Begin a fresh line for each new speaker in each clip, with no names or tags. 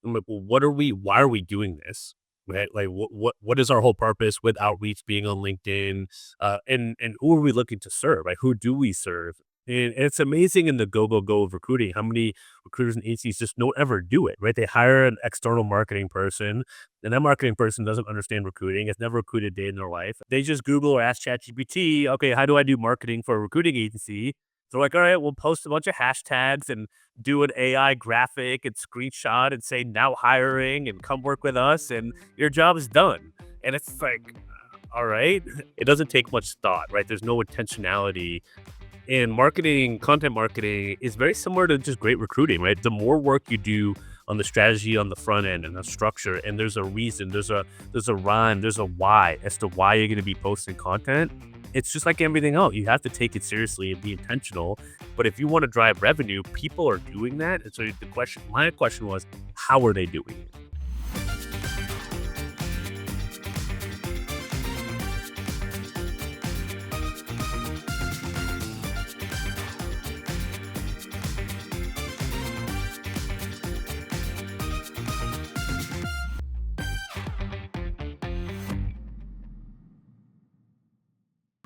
I'm like, well, why are we doing this? Right? Like what is our whole purpose with outreach being on LinkedIn? And who are we looking to serve? Like who do we serve? And it's amazing in the go of recruiting how many recruiters and agencies just don't ever do it, right? They hire an external marketing person, and that marketing person doesn't understand recruiting. It's never recruited a day in their life. They just Google or ask ChatGPT, okay, how do I do marketing for a recruiting agency? They're like, all right, we'll post a bunch of hashtags and do an AI graphic and screenshot and say now hiring and come work with us and your job is done. And it's like, all right, it doesn't take much thought, right? There's no intentionality. And marketing, content marketing is very similar to just great recruiting, right? The more work you do on the strategy on the front end and the structure, and there's a reason, there's a rhyme, there's a why as to why you're going to be posting content. It's just like everything else. You have to take it seriously and be intentional. But if you want to drive revenue, people are doing that. And so my question was, how are they doing it?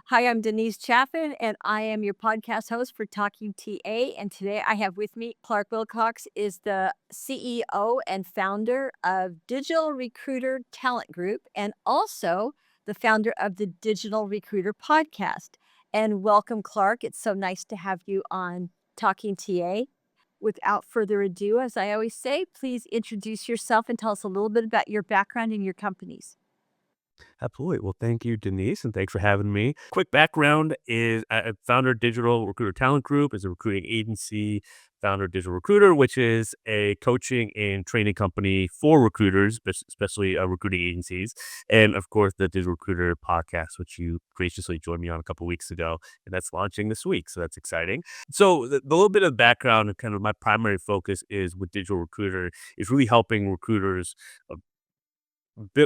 Hi, I'm Denise Chaffin, and I am your podcast host for Talking TA. And today I have with me Clark Willcox, is the CEO and founder of Digital Recruiter Talent Group, and also the founder of the Digital Recruiter podcast. And welcome, Clark. It's so nice to have you on Talking TA. Without further ado, as I always say, please introduce yourself and tell us a little bit about your background and your companies.
Absolutely. Well, thank you, Denise, and thanks for having me. Quick background is I founder Digital Recruiter Talent Group is a recruiting agency, founder Digital Recruiter, which is a coaching and training company for recruiters, especially recruiting agencies. And of course, the Digital Recruiter podcast, which you graciously joined me on a couple weeks ago, and that's launching this week. So that's exciting. So the little bit of background and kind of my primary focus is with Digital Recruiter is really helping recruiters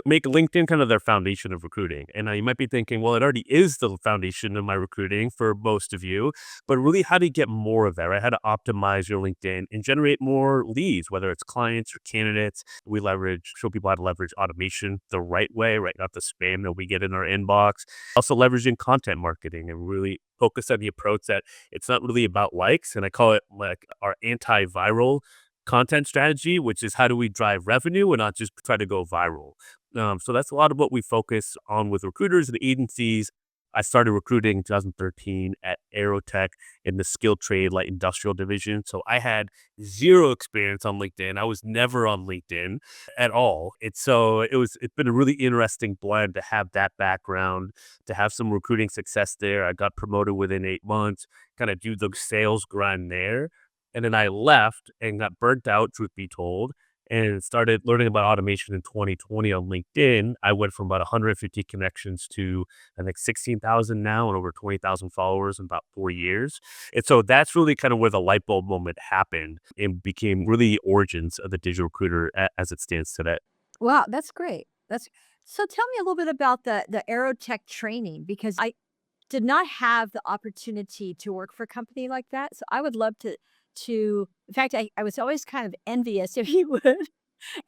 make LinkedIn kind of their foundation of recruiting. And now you might be thinking, well, it already is the foundation of my recruiting for most of you, but really how do you get more of that, right? How to optimize your LinkedIn and generate more leads, whether it's clients or candidates. We show people how to leverage automation the right way, right? Not the spam that we get in our inbox. Also leveraging content marketing and really focus on the approach that it's not really about likes. And I call it like our antiviral content strategy, which is how do we drive revenue and not just try to go viral. So that's a lot of what we focus on with recruiters and agencies. I started recruiting in 2013 at Aerotek in the skilled trade light industrial division. So I had zero experience on LinkedIn. I was never on LinkedIn at all. It's been a really interesting blend to have that background, to have some recruiting success there. I got promoted within 8 months, kind of do the sales grind there. And then I left and got burnt out, truth be told, and started learning about automation in 2020 on LinkedIn. I went from about 150 connections to I think 16,000 now and over 20,000 followers in about 4 years. And so that's really kind of where the light bulb moment happened and became really the origins of the digital recruiter as it stands today.
Wow, that's great. That's so tell me a little bit about the Aerotech training because I did not have the opportunity to work for a company like that. So I would love to in fact I was always kind of envious if you would.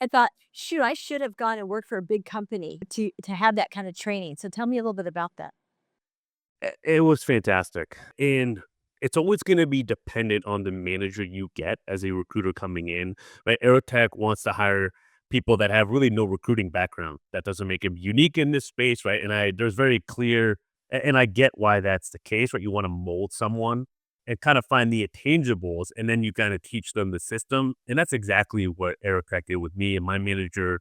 I thought, shoot, I should have gone and worked for a big company to have that kind of training. So tell me a little bit about that.
It was fantastic. And it's always going to be dependent on the manager you get as a recruiter coming in. Right? Aerotech wants to hire people that have really no recruiting background. That doesn't make them unique in this space, right? There's very clear, and I get why that's the case, right? You want to mold someone and kind of find the intangibles, and then you kind of teach them the system. And that's exactly what Aerotech did with me and my manager,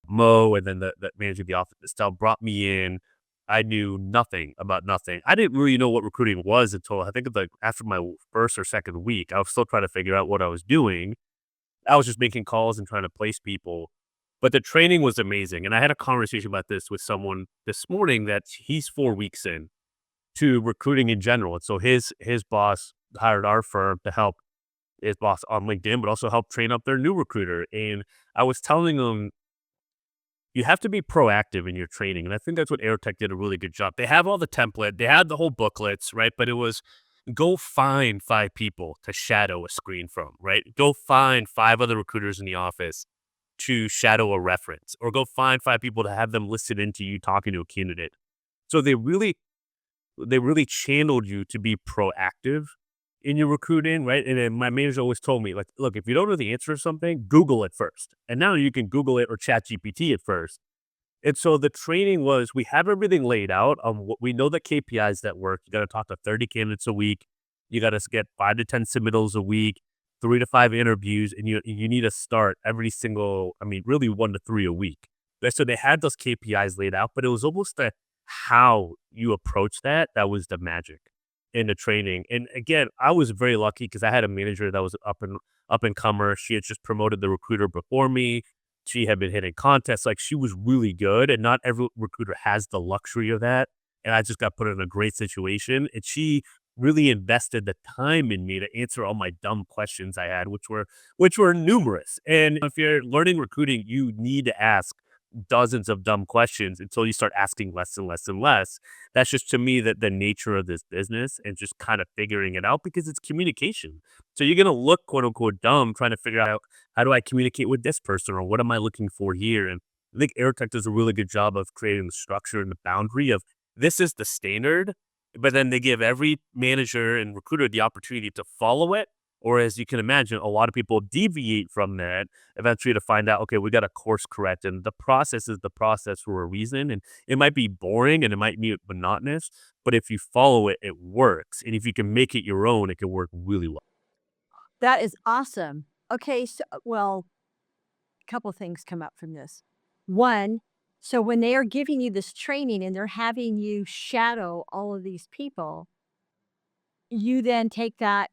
Mo, and then the manager of the office, Estelle, brought me in. I knew nothing about nothing. I didn't really know what recruiting was until I think like after my first or second week. I was still trying to figure out what I was doing. I was just making calls and trying to place people. But the training was amazing. And I had a conversation about this with someone this morning that he's 4 weeks in to recruiting in general. And so his boss hired our firm to help his boss on LinkedIn, but also help train up their new recruiter. And I was telling him you have to be proactive in your training. And I think that's what Aerotech did a really good job. They have all the template, they had the whole booklets, right? But it was go find five people to shadow a screen from, right? Go find five other recruiters in the office to shadow a reference or go find 5 people to have them listen into you talking to a candidate. So they really channeled you to be proactive in your recruiting, right? And then my manager always told me, like, look, if you don't know the answer to something, Google it first. And now you can Google it or chat GPT it first. And so the training was we have everything laid out on what we know the KPIs that work. You got to talk to 30 candidates a week. You got to get 5 to 10 submittals a week, 3 to 5 interviews, and you need to start every single, I mean, really 1 to 3 a week. So they had those KPIs laid out, but it was almost how you approach that was the magic in the training. And again, I was very lucky because I had a manager that was up and comer. She had just promoted the recruiter before me. She had been hitting contests. Like, she was really good, and not every recruiter has the luxury of that. And I just got put in a great situation. And she really invested the time in me to answer all my dumb questions I had, which were numerous. And if you're learning recruiting, you need to ask dozens of dumb questions until you start asking less and less and less. That's just, to me, that the nature of this business and just kind of figuring it out because it's communication. So you're gonna look quote unquote dumb trying to figure out how do I communicate with this person or what am I looking for here. And I think Aerotek does a really good job of creating the structure and the boundary of this is the standard, but then they give every manager and recruiter the opportunity to follow it. Or as you can imagine, a lot of people deviate from that eventually to find out, okay, we got to course correct. And the process is the process for a reason. And it might be boring and it might be monotonous, but if you follow it, it works. And if you can make it your own, it can work really well.
That is awesome. Okay, so well, a couple things come up from this. One, so when they are giving you this training and they're having you shadow all of these people, you then take that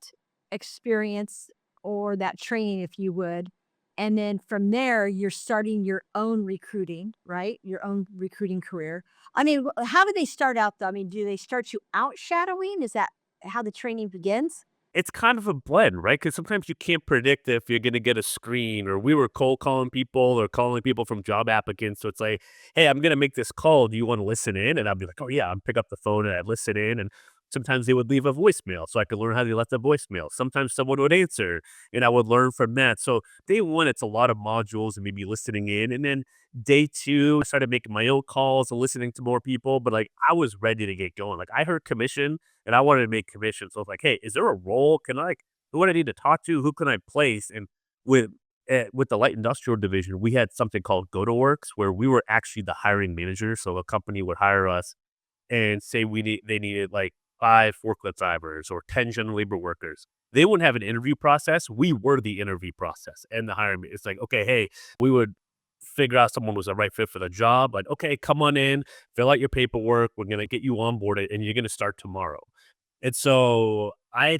experience or that training, if you would, and then from there, you're starting your own recruiting, right? Your own recruiting career. I mean, how do they start out though? I mean, do they start you out shadowing? Is that how the training begins?
It's kind of a blend, right? Because sometimes you can't predict if you're going to get a screen, or we were cold calling people or calling people from job applicants. So it's like, hey, I'm going to make this call. Do you want to listen in? And I'd be like, oh, yeah, I'd pick up the phone and I'd listen in. And sometimes they would leave a voicemail so I could learn how they left a voicemail. Sometimes someone would answer and I would learn from that. So day one, it's a lot of modules and maybe listening in. And then day two, I started making my own calls and listening to more people. But like, I was ready to get going. Like, I heard commission and I wanted to make commission. So I was like, hey, is there a role? Can I, like, who would I need to talk to? Who can I place? And with with the light industrial division, we had something called Go to Works where we were actually the hiring manager. So a company would hire us and say they needed like 5 forklift drivers or 10 general labor workers. They wouldn't have an interview process. We were the interview process and the hiring. It's like, okay, hey, we would figure out someone was the right fit for the job. Like, okay, come on in, fill out your paperwork. We're gonna get you onboarded, and you're gonna start tomorrow. And so I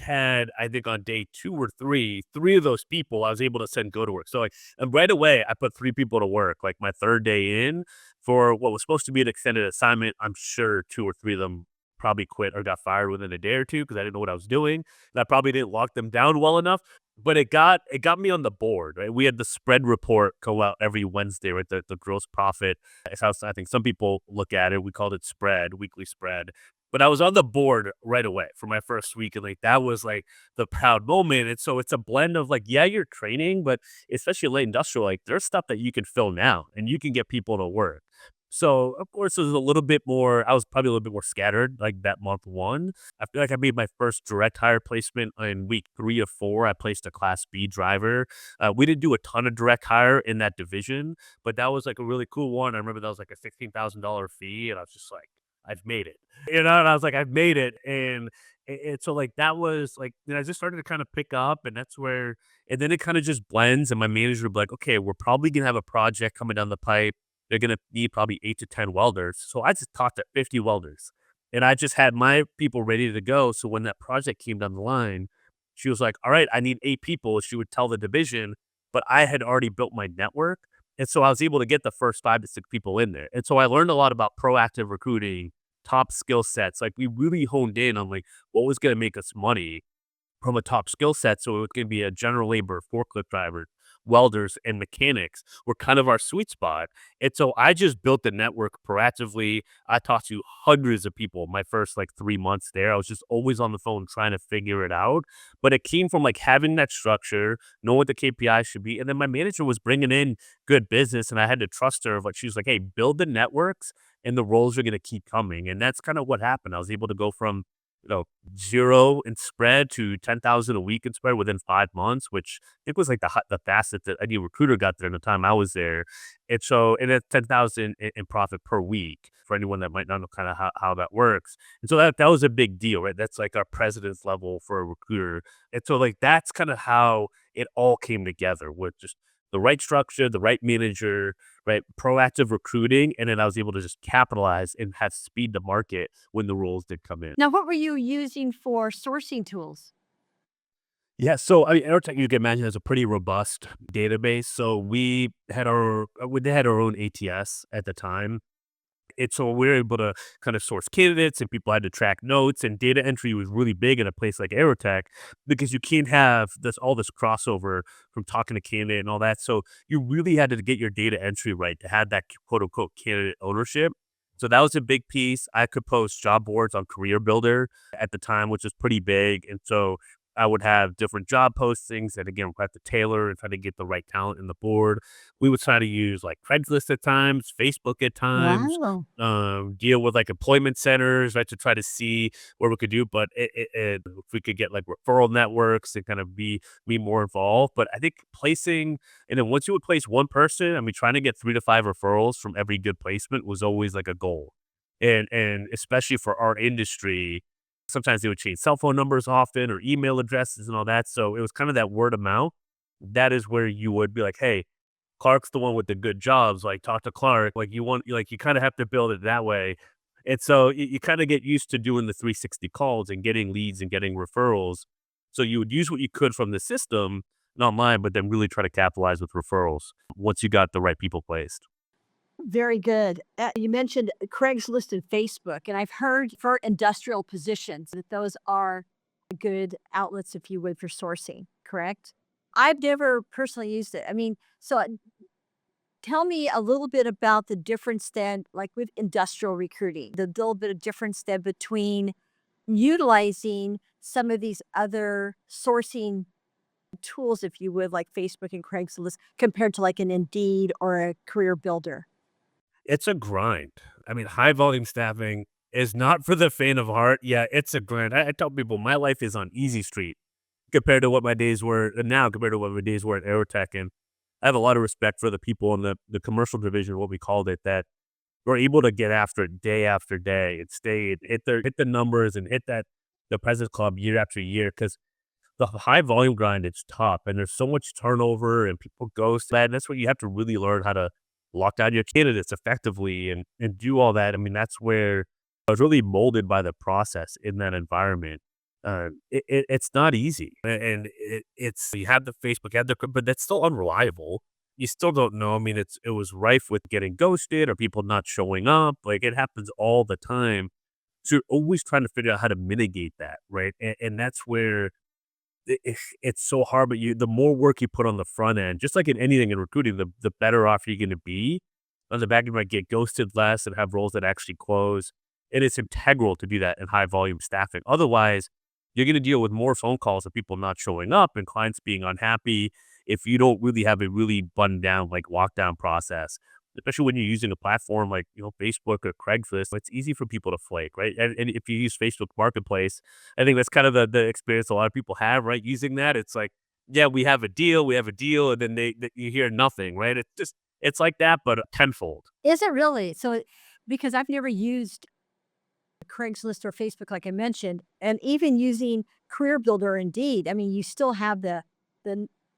think on day 2 or 3, 3 of those people I was able to send go to work. So like, and right away, I put 3 people to work. Like my third day in for what was supposed to be an extended assignment, I'm sure 2 or 3 of them probably quit or got fired within a day or two because I didn't know what I was doing. And I probably didn't lock them down well enough. But it got me on the board, right? We had the spread report go out every Wednesday, right? The gross profit. It's how I think some people look at it. We called it spread, weekly spread. But I was on the board right away for my first week, and like that was like the proud moment. And so it's a blend of like, yeah, you're training, but especially light industrial, like there's stuff that you can fill now and you can get people to work. So of course it was a little bit more, I was probably a little bit more scattered like that month one. I feel like I made my first direct hire placement in week 3 or 4. I placed a class B driver. We didn't do a ton of direct hire in that division, but that was like a really cool one. I remember that was like a $16,000 fee, and I was just like, I've made it. And I was like, I've made it. And so like that was like, then I just started to kind of pick up, and that's where, and then it kind of just blends. And my manager would be like, okay, we're probably gonna have a project coming down the pipe. They're gonna need probably 8 to 10 welders. So I just taught to 50 welders, and I just had my people ready to go. So when that project came down the line, she was like, all right, I need 8 people. She would tell the division, but I had already built my network. And so I was able to get the first 5 to 6 people in there. And so I learned a lot about proactive recruiting, top skill sets. Like we really honed in on like what was going to make us money from a top skill set. So it was going to be a general labor, forklift driver, welders and mechanics were kind of our sweet spot. And so I just built the network proactively. I talked to hundreds of people my first like 3 months there. I was just always on the phone trying to figure it out. But it came from like having that structure, know what the KPI should be. And then my manager was bringing in good business and I had to trust her. But she was like, hey, build the networks and the roles are going to keep coming. And that's kind of what happened. I was able to go from, you know, 0 in spread to 10,000 a week in spread within 5 months, which I think was like the fastest that any recruiter got there in the time I was there. And so, and it's 10,000 in profit per week for anyone that might not know kind of how that works. And so that was a big deal, right? That's like our president's level for a recruiter. And so like that's kind of how it all came together with just the right structure, the right manager, right? Proactive recruiting. And then I was able to just capitalize and have speed to market when the roles did come in.
Now, what were you using for sourcing tools?
Yeah, so I mean, Aerotek, you can imagine, has a pretty robust database. So we had our own ATS at the time, and so we were able to kind of source candidates, and people had to track notes. And data entry was really big in a place like Aerotek because you can't have this crossover from talking to candidate and all that. So you really had to get your data entry right to have that quote unquote candidate ownership. So that was a big piece. I could post job boards on Career Builder at the time, which was pretty big. And so I would have different job postings that again we have to tailor and try to get the right talent in the board. We would try to use like Craigslist at times, Facebook at times,
Wow.
deal with like employment centers, right, to try to see what we could do. But if we could get like referral networks and kind of be more involved. But I think placing, and then once you would place one person, I mean, trying to get 3 to 5 referrals from every good placement was always like a goal. And especially for our industry, sometimes they would change cell phone numbers often or email addresses and all that. So it was kind of that word of mouth. That is where you would be like, hey, Clark's the one with the good jobs. Like, talk to Clark. Like, you kind of have to build it that way. And so you kind of get used to doing the 360 calls and getting leads and getting referrals. So you would use what you could from the system and online, but then really try to capitalize with referrals once you got the right people placed.
Very good. You mentioned Craigslist and Facebook, and I've heard for industrial positions that those are good outlets, if you would, for sourcing, correct? I've never personally used it. I mean, so tell me a little bit about the difference then, like with industrial recruiting, the little bit of difference then between utilizing some of these other sourcing tools, if you would, like Facebook and Craigslist, compared to like an Indeed or a Career Builder.
It's a grind. I mean, high volume staffing is not for the faint of heart. Yeah, it's a grind. I tell people my life is on easy street compared to what my days were now compared to what my days were at Aerotech. And I have a lot of respect for the people in the commercial division, what we called it, that were able to get after it day after day and stay and hit the numbers and hit that the President's Club year after year. Because the high volume grind, it's tough, and there's so much turnover and people ghost that. And that's where you have to really learn how to lock down your candidates effectively and do all that. I mean, that's where I was really molded by the process in that environment. It's not easy, and it's you have the Facebook, you have the, but that's still unreliable. You still don't know. I mean, it was rife with getting ghosted or people not showing up. Like it happens all the time. So you're always trying to figure out how to mitigate that, right? And that's where it's so hard, but the more work you put on the front end, just like in anything in recruiting, the better off you're gonna be. On the back end, you might get ghosted less and have roles that actually close. And it's integral to do that in high volume staffing. Otherwise, you're gonna deal with more phone calls of people not showing up and clients being unhappy if you don't really have a really buttoned down, like, lockdown process. Especially when you're using a platform like, Facebook or Craigslist, it's easy for people to flake, right? And if you use Facebook Marketplace, I think that's kind of the experience a lot of people have, right? Using that, it's like, yeah, we have a deal, and then you hear nothing, right? It's like that, but tenfold.
Is it really? Because I've never used Craigslist or Facebook, like I mentioned, and even using Career Builder or Indeed, I mean, you still have the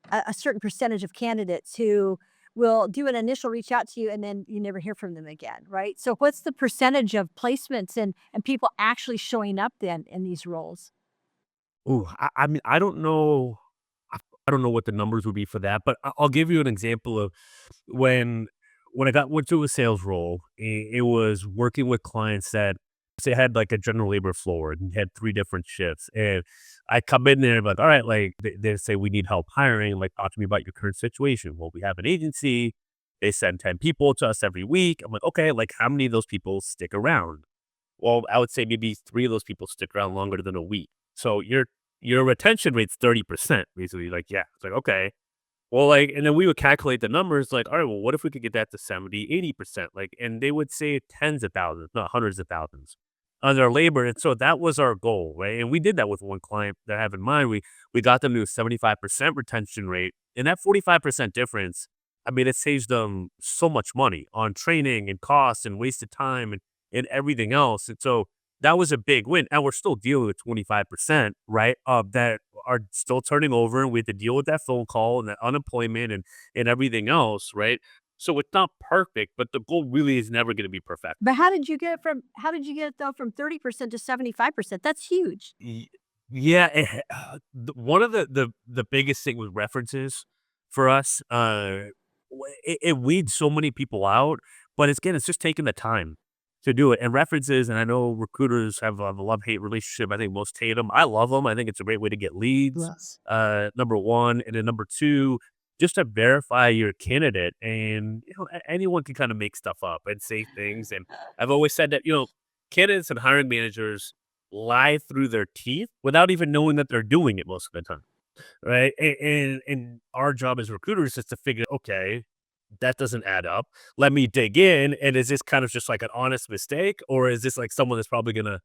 a certain percentage of candidates who will do an initial reach out to you and then you never hear from them again, right? So what's the percentage of placements and people actually showing up then in these roles?
Ooh, I mean, I don't know. I don't know what the numbers would be for that, but I'll give you an example of when when I went to a sales role. It was working with clients that say had like a general labor floor and had 3 different shifts, and I come in there and like, all right, like they say we need help hiring. Like, talk to me about your current situation. Well, we have an agency. They send 10 people to us every week. I'm like, okay, like how many of those people stick around? Well, I would say maybe 3 of those people stick around longer than a week. So your retention rate's 30%, basically. Like, yeah. It's like, okay. Well, like, and then we would calculate the numbers like, all right, well, what if we could get that to 70, 80%? Like, and they would say tens of thousands, not hundreds of thousands on their labor. And so that was our goal, right? And we did that with one client that I have in mind. We got them to a 75% retention rate. And that 45% difference, I mean, it saves them so much money on training and costs and wasted time and everything else. And so that was a big win. And we're still dealing with 25%, right? That are still turning over, and we have to deal with that phone call and that unemployment and everything else, right? So it's not perfect, but the goal really is never going to be perfect.
But how did you get it though from 30% to 75%? That's huge.
Y Yeah, one of the biggest thing with references for us, it weeds so many people out, but it's just taking the time to do it, and references, and I know recruiters have a love-hate relationship. I think most hate them. I love them. I think it's a great way to get leads,
Yes.
number 1, and then number 2, just to verify your candidate, and, anyone can kinda make stuff up and say things, and I've always said that, candidates and hiring managers lie through their teeth without even knowing that they're doing it most of the time, right? And our job as recruiters is to figure, okay, that doesn't add up. Let me dig in, and is this kind of just like an honest mistake, or is this like someone that's probably gonna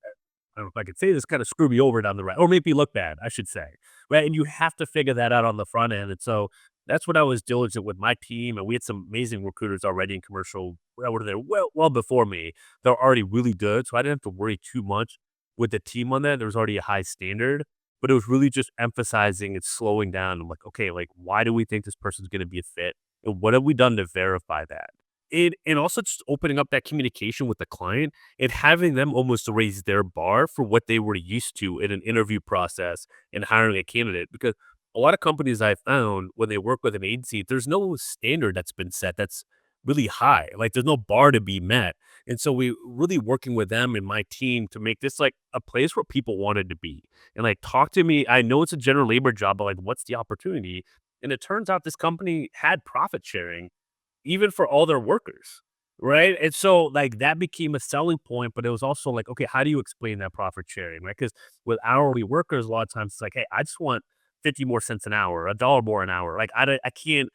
I don't know if I could say this, kind of screw me over down the road, or make me look bad, I should say, right? And you have to figure that out on the front end. And so that's what I was diligent with my team, and we had some amazing recruiters already in commercial that were there well before me. They're already really good, so I didn't have to worry too much with the team on that. There was already a high standard, but it was really just emphasizing and slowing down. I'm like, okay, like why do we think this person's going to be a fit, and what have we done to verify that? And also just opening up that communication with the client and having them almost raise their bar for what they were used to in an interview process and hiring a candidate. Because a lot of companies I found when they work with an agency, there's no standard that's been set that's really high. Like there's no bar to be met. And so we really working with them and my team to make this like a place where people wanted to be. And like talk to me. I know it's a general labor job, but like what's the opportunity? And it turns out this company had profit sharing even for all their workers, right? And so, like, that became a selling point, but it was also like, okay, how do you explain that profit sharing, right? Because with hourly workers, a lot of times it's like, hey, I just want 50 more cents an hour, $1 more an hour. Like, I can't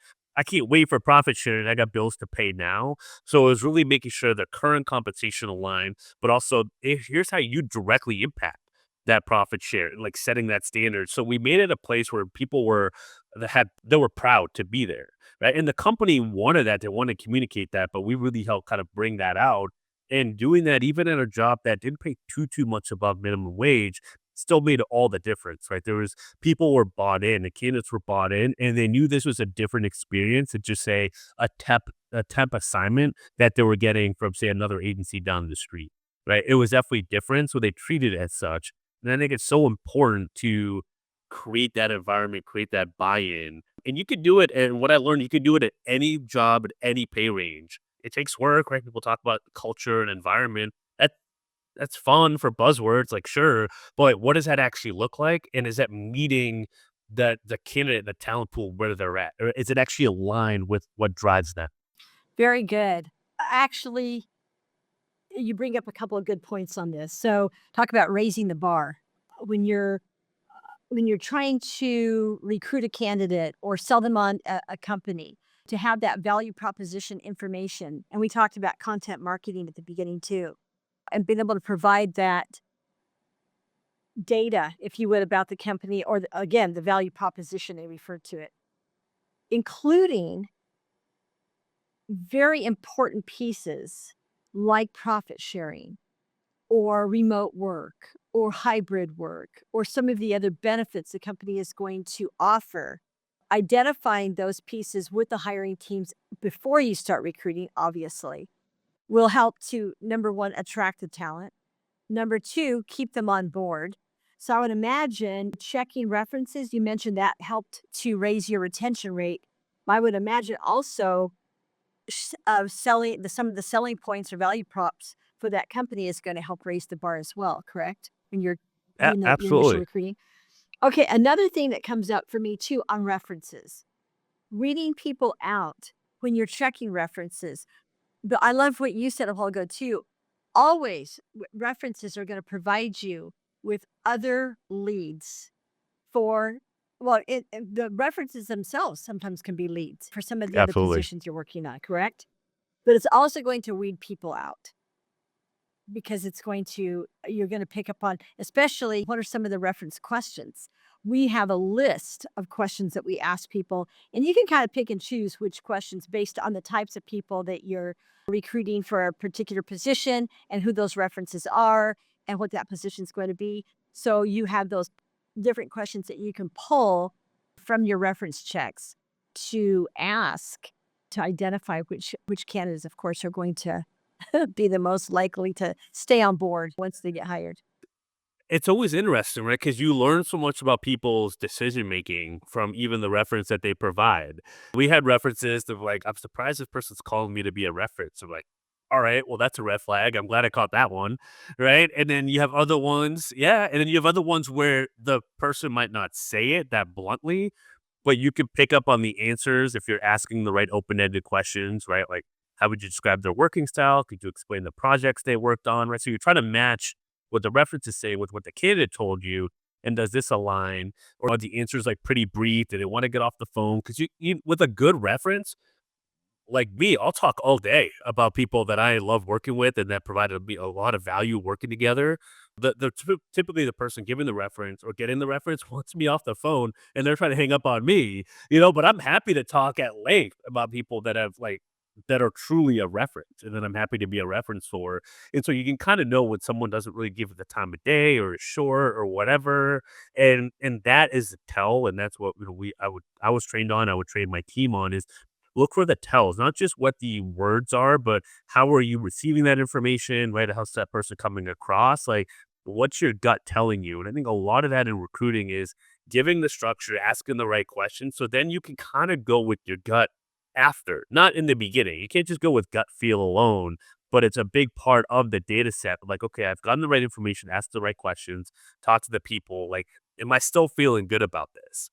wait for profit sharing. I got bills to pay now. So it was really making sure the current compensation aligned, but also here's how you directly impact that profit share, like setting that standard. So we made it a place where people were they were proud to be there, right? And the company wanted that, they wanted to communicate that, but we really helped kind of bring that out. And doing that, even in a job that didn't pay too much above minimum wage, still made all the difference, right? There was people were bought in, the candidates were bought in, and they knew this was a different experience than just say a temp assignment that they were getting from say another agency down the street, right? It was definitely different, so they treated it as such. And I think it's so important to create that environment, create that buy-in. And you could do it, and what I learned, you could do it at any job, at any pay range. It takes work, right? People talk about culture and environment. That's fun for buzzwords, like sure, but what does that actually look like? And is that meeting the candidate, the talent pool where they're at? Or is it actually aligned with what drives them?
Very good. Actually, you bring up a couple of good points on this. So, talk about raising the bar. When you're when you're trying to recruit a candidate or sell them on a company, to have that value proposition information. And we talked about content marketing at the beginning too, and being able to provide that data, if you would, about the company or again, the value proposition they referred to it, including very important pieces like profit sharing or remote work or hybrid work or some of the other benefits the company is going to offer. Identifying those pieces with the hiring teams before you start recruiting, obviously, will help to number one, attract the talent. Number two, keep them on board. So I would imagine checking references, you mentioned that helped to raise your retention rate. I would imagine also selling some of the selling points or value props for that company is going to help raise the bar as well, correct? And you're doing your initial
Absolutely.
recruiting. Okay, another thing that comes up for me too on references, reading people out when you're checking references. But I love what you said a while ago too. Always references are going to provide you with other leads for, well, the references themselves sometimes can be leads for some of the other
Absolutely.
positions you're working on, correct? But it's also going to weed people out because it's going to, you're going to pick up on, especially what are some of the reference questions. We have a list of questions that we ask people, and you can kind of pick and choose which questions based on the types of people that you're recruiting for a particular position and who those references are and what that position is going to be. So you have those different questions that you can pull from your reference checks to ask to identify which candidates, of course, are going to be the most likely to stay on board once they get hired.
It's always interesting, right? Because you learn so much about people's decision making from even the reference that they provide. We had references of like, I'm surprised this person's calling me to be a reference. I'm like, all right, well, that's a red flag. I'm glad I caught that one. Right. And then you have other ones. Yeah. And then you have other ones where the person might not say it that bluntly, but you can pick up on the answers if you're asking the right open ended questions, right? Like, how would you describe their working style? Could you explain the projects they worked on? Right. So you're trying to match what the references say with what the candidate told you, and does this align? Or are the answers like pretty brief? Did they want to get off the phone? Because you with a good reference, like me, I'll talk all day about people that I love working with and that provided me a lot of value working together. Typically the person giving the reference or getting the reference wants me off the phone and they're trying to hang up on me, but I'm happy to talk at length about people that have like that are truly a reference and then I'm happy to be a reference for. And so you can kind of know when someone doesn't really give it the time of day or is short or whatever. And that is the tell. And that's what I was trained on, I would train my team on is look for the tells, not just what the words are, but how are you receiving that information, right? How's that person coming across? Like, what's your gut telling you? And I think a lot of that in recruiting is giving the structure, asking the right questions. So then you can kind of go with your gut after, not in the beginning. You can't just go with gut feel alone, but it's a big part of the data set. Like, okay, I've gotten the right information, asked the right questions, talk to the people. Like, am I still feeling good about this?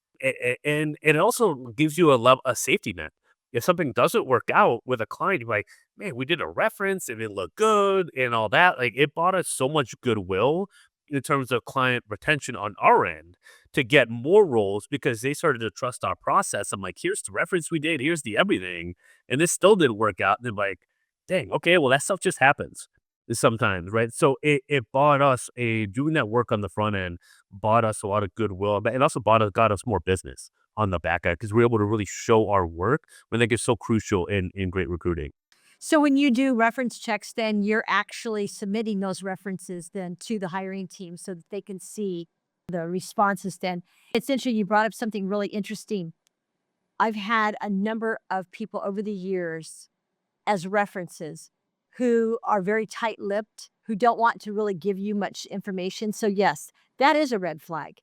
And it also gives you a safety net if something doesn't work out with a client, you're like, man, we did a reference and it looked good and all that. Like it bought us so much goodwill in terms of client retention on our end to get more roles because they started to trust our process. I'm like, here's the reference we did, here's the everything. And this still didn't work out. And they're like, dang, okay, well, that stuff just happens sometimes, right? So it bought us doing that work on the front end, bought us a lot of goodwill, but it also got us more business on the back end because we're able to really show our work when they get so crucial in great recruiting.
So when you do reference checks, then you're actually submitting those references then to the hiring team so that they can see the responses then. It's interesting you brought up something really interesting. I've had a number of people over the years as references who are very tight-lipped, who don't want to really give you much information. So yes, that is a red flag.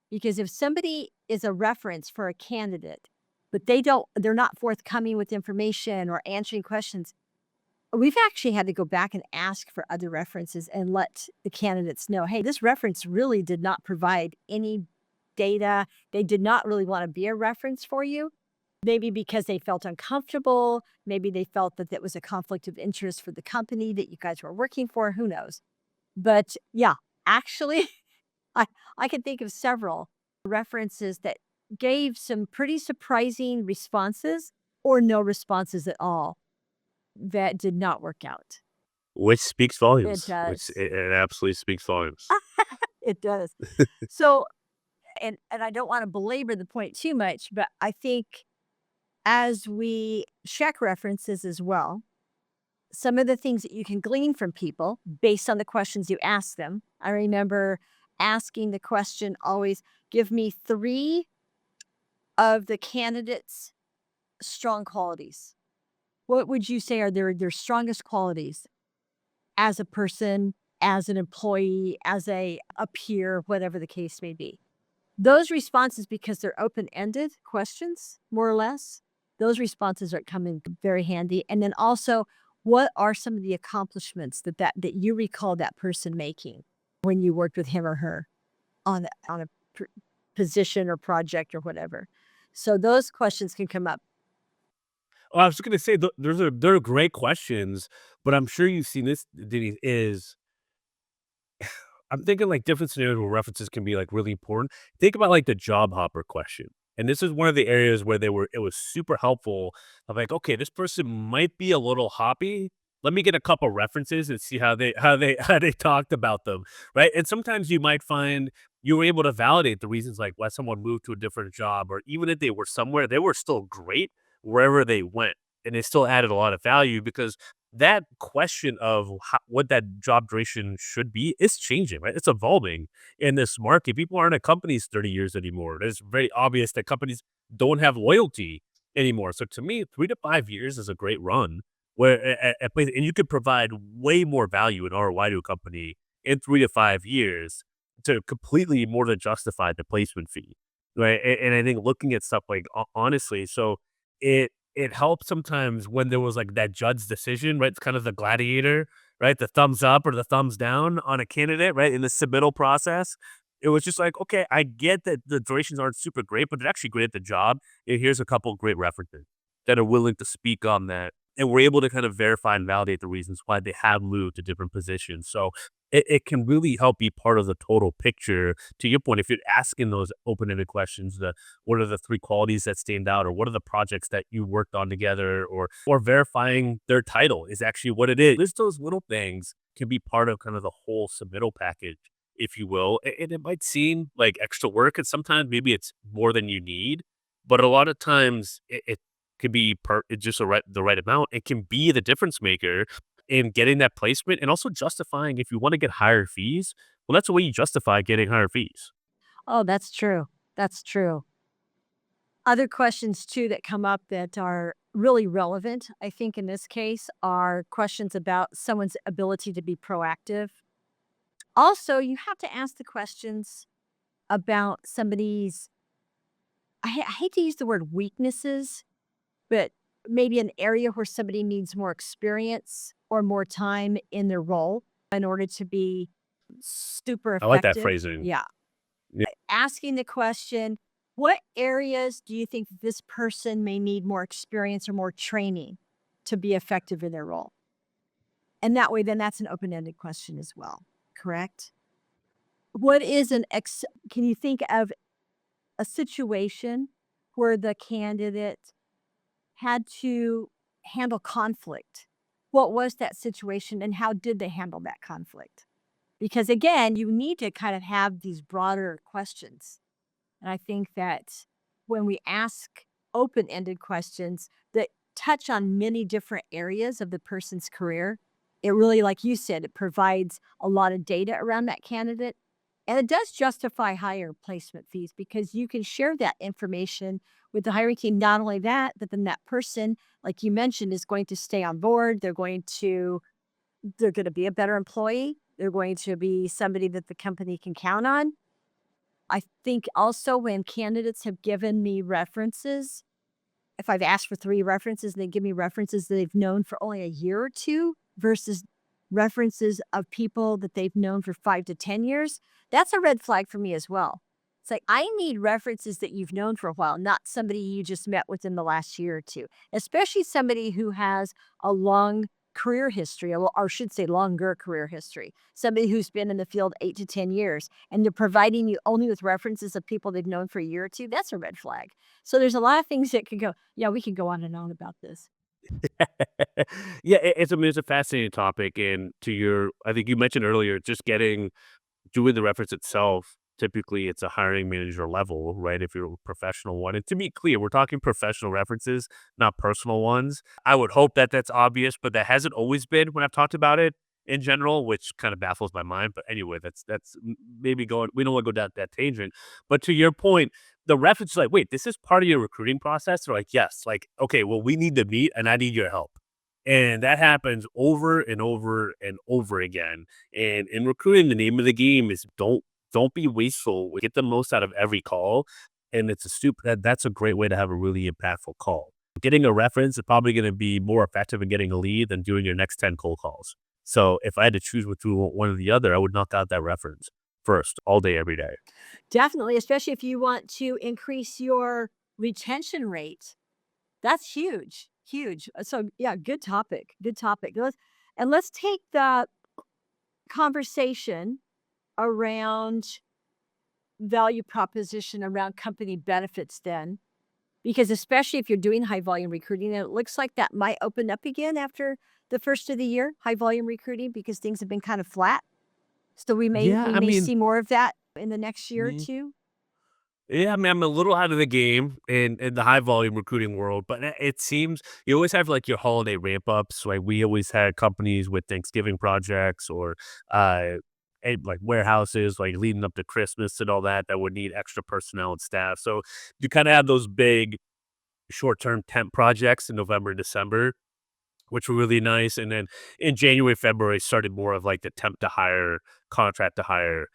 Because if somebody is a reference for a candidate, but they're not forthcoming with information or answering questions, we've actually had to go back and ask for other references and let the candidates know, hey, this reference really did not provide any data. They did not really want to be a reference for you. Maybe because they felt uncomfortable. Maybe they felt that that was a conflict of interest for the company that you guys were working for. Who knows? But yeah, actually, I, I can think of several references that gave some pretty surprising responses or no responses at all that did not work out.
Which speaks
It
volumes, which
does.
it absolutely speaks volumes.
It does. So, and I don't want to belabor the point too much, but I think as we check references as well, some of the things that you can glean from people based on the questions you ask them. I remember asking the question always, give me 3 of the candidates' strong qualities. What would you say are their strongest qualities as a person, as an employee, as a peer, whatever the case may be? Those responses, because they're open-ended questions, more or less, those responses are come in very handy. And then also, what are some of the accomplishments that you recall that person making when you worked with him or her? on a position or project or whatever. So those questions can come up.
Oh, I was just gonna say they're great questions, but I'm sure you've seen this, Denise, is I'm thinking like different scenarios where references can be like really important. Think about like the job hopper question. And this is one of the areas where it was super helpful of like, okay, this person might be a little hoppy. Let me get a couple references and see how they talked about them. Right. And sometimes you might find you were able to validate the reasons like why someone moved to a different job, or even if they were somewhere, they were still great wherever they went. And they still added a lot of value because that question of what that job duration should be is changing, right? It's evolving in this market. People aren't at companies 30 years anymore. It's very obvious that companies don't have loyalty anymore. So to me, 3 to 5 years is a great run where and you could provide way more value and ROI to a company in 3 to 5 years to completely more than justify the placement fee, right? And I think looking at stuff like honestly, so it helps sometimes when there was, like, that judge decision, right? It's kind of the gladiator, right? The thumbs up or the thumbs down on a candidate, right? In the submittal process. It was just like, "Okay, I get that the durations aren't super great, but they're actually great at the job, and here's a couple great references that are willing to speak on that." And we're able to kind of verify and validate the reasons why they have moved to different positions. So it can really help be part of the total picture. To your point, if you're asking those open-ended questions, the what are the 3 qualities that stand out, or what are the projects that you worked on together, or verifying their title is actually what it is. Just those little things can be part of kind of the whole submittal package, if you will, and it might seem like extra work, and sometimes maybe it's more than you need, but a lot of times it could be it's just the right amount. It can be the difference maker in getting that placement and also justifying if you wanna get higher fees, well, that's the way you justify getting higher fees.
Oh, that's true. That's true. Other questions too that come up that are really relevant, I think in this case, are questions about someone's ability to be proactive. Also, you have to ask the questions about somebody's I hate to use the word weaknesses, but maybe an area where somebody needs more experience or more time in their role in order to be super
I like that
effective.
phrasing.
Yeah.
Yeah.
Asking the question, what areas do you think this person may need more experience or more training to be effective in their role? And that way, then that's an open ended question as well. Correct? What is can you think of a situation where the candidate had to handle conflict? What was that situation and how did they handle that conflict? Because again, you need to kind of have these broader questions. And I think that when we ask open ended questions that touch on many different areas of the person's career, it really, like you said, it provides a lot of data around that candidate. And it does justify higher placement fees because you can share that information with the hiring team. Not only that, but then that person, like you mentioned, is going to stay on board. They're going to be a better employee. They're going to be somebody that the company can count on. I think also when candidates have given me references, if I've asked for 3 references and they give me references that they've known for only a year or 2 versus references of people that they've known for 5 to 10 years, that's a red flag for me as well. It's like, I need references that you've known for a while, not somebody you just met within the last year or 2, especially somebody who has a long career history, or I should say longer career history, somebody who's been in the field 8 to 10 years, and they're providing you only with references of people they've known for a year or 2, that's a red flag. So there's a lot of things that could go yeah, we could go on and on about this.
Yeah, I mean, it's a fascinating topic, and to your I think you mentioned earlier, just doing the reference itself, typically it's a hiring manager level, right? If you're a professional one. And to be clear, we're talking professional references, not personal ones. I would hope that that's obvious, but that hasn't always been when I've talked about it in general, which kind of baffles my mind. But anyway, maybe going, we don't want to go down that tangent. But to your point, the reference is like, wait, this is part of your recruiting process? They're like, yes. Like, okay, well, we need to meet and I need your help. And that happens over and over and over again. And in recruiting, the name of the game is don't be wasteful. Get the most out of every call. And that's a great way to have a really impactful call. Getting a reference is probably going to be more effective in getting a lead than doing your next 10 cold calls. So if I had to choose between one or the other, I would knock out that reference. first all day, every day.
Definitely, especially if you want to increase your retention rate. That's huge, huge. So yeah, good topic. Good topic. Let's take the conversation around value proposition around company benefits then. Because especially if you're doing high volume recruiting, and it looks like that might open up again after the first of the year, high volume recruiting, because things have been kind of flat. So we may
Yeah,
we
I
may
mean,
see more of that in the next year or two.
yeah, I mean, I'm a little out of the game in the high volume recruiting world, but it seems you always have like your holiday ramp ups. Like we always had companies with Thanksgiving projects or uh like warehouses like leading up to Christmas and all that would need extra personnel and staff. So you kind of have those big short term temp projects in November and December, which were really nice. And then in January, February, started more of like the temp to hire, contract to hire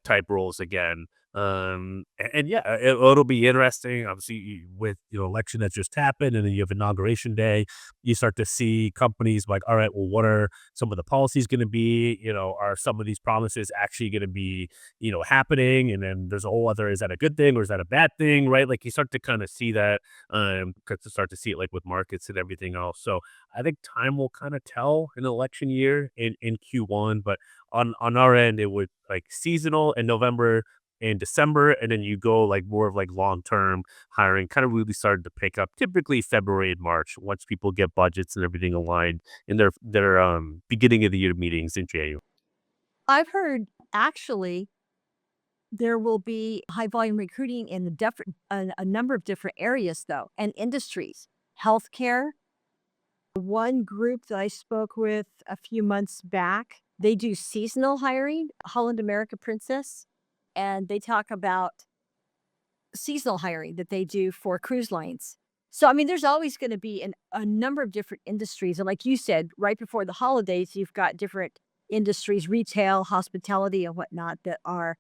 type roles again. And yeah, it'll be interesting. Obviously, with election that just happened, and then you have inauguration day, you start to see companies like, all right, well, what are some of the policies going to be? Are some of these promises actually going to be happening? And then there's a whole other, is that a good thing or is that a bad thing? Right? Like you start to kind of see that, to start to see it like with markets and everything else. So I think time will kind of tell in an election year in Q1, but on our end, it would like seasonal in November and December, and then you go like more of like long term hiring kind of really started to pick up typically February and March once people get budgets and everything aligned in their beginning of the year meetings in January.
I've heard actually there will be high volume recruiting in the a number of different areas though and industries. Healthcare. One group that I spoke with a few months back, they do seasonal hiring, Holland America Princess, and they talk about seasonal hiring that they do for cruise lines. So, I mean, there's always going to be a number of different industries. And like you said, right before the holidays, you've got different industries, retail, hospitality, and whatnot, that are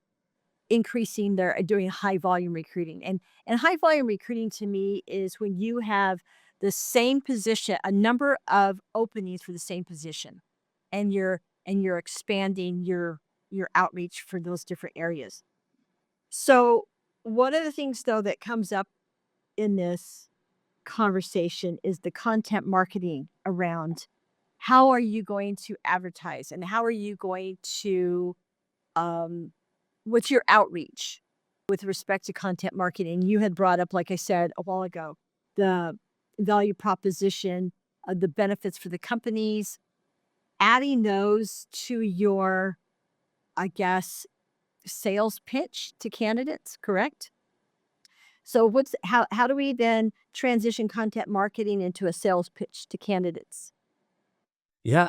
increasing their doing high volume recruiting. And high volume recruiting to me is when you have the same position, a number of openings for the same position, and you're expanding your outreach for those different areas. So, one of the things though that comes up in this conversation is the content marketing around how are you going to advertise and how are you going to um what's your outreach with respect to content marketing? You had brought up, like I said a while ago, the value proposition, the benefits for the companies, adding those to your, I guess, sales pitch to candidates, correct? So what's how do we then transition content marketing into a sales pitch to candidates?
Yeah,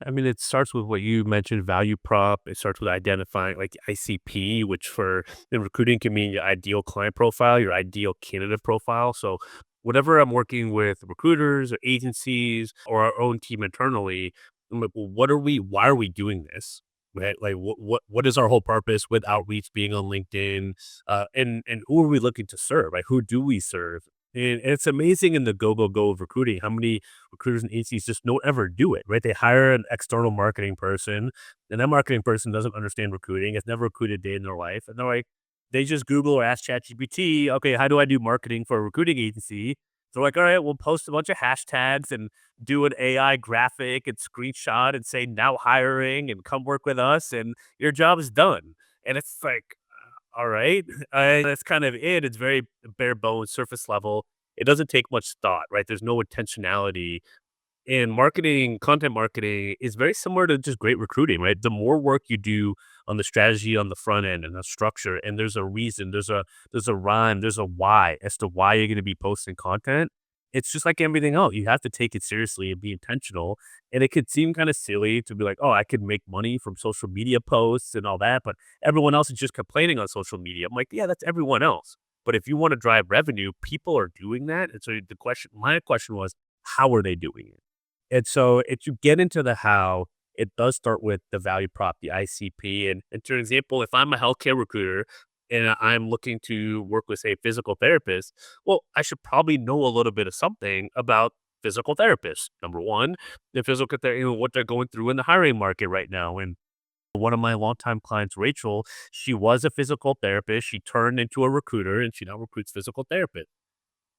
I mean, it starts with what you mentioned, value prop. It starts with identifying like ICP, which for in recruiting can mean your ideal client profile, your ideal candidate profile. So whatever I'm working with recruiters or agencies or our own team internally, I'm like, well, why are we doing this? Right? Like what is our whole purpose with outreach being on LinkedIn? And who are we looking to serve? Like who do we serve? And it's amazing in the go of recruiting how many recruiters and agencies just don't ever do it, right? They hire an external marketing person, and that marketing person doesn't understand recruiting, has never recruited a day in their life. And they're like, they just Google or ask ChatGPT, okay, how do I do marketing for a recruiting agency? They're like, all right, we'll post a bunch of hashtags and do an AI graphic and screenshot and say now hiring and come work with us and your job is done. And it's like, all right. That's kind of it. It's very bare bones, surface level. It doesn't take much thought, right? There's no intentionality. And marketing, content marketing is very similar to just great recruiting, right? The more work you do on the strategy on the front end and the structure, and there's a reason, there's a rhyme, there's a why as to why you're going to be posting content. It's just like everything else. You have to take it seriously and be intentional. And it could seem kind of silly to be like, oh, I could make money from social media posts and all that, but everyone else is just complaining on social media. I'm like, yeah, that's everyone else. But if you want to drive revenue, people are doing that. And so my question was, how are they doing it? And so if you get into the how, it does start with the value prop, the ICP. And for example, if I'm a healthcare recruiter and I'm looking to work with, say, physical therapists, well, I should probably know a little bit of something about physical therapists. Number one, the physical therapy, what they're going through in the hiring market right now. And One of my longtime clients, Rachel, she was a physical therapist. She turned into a recruiter and she now recruits physical therapists.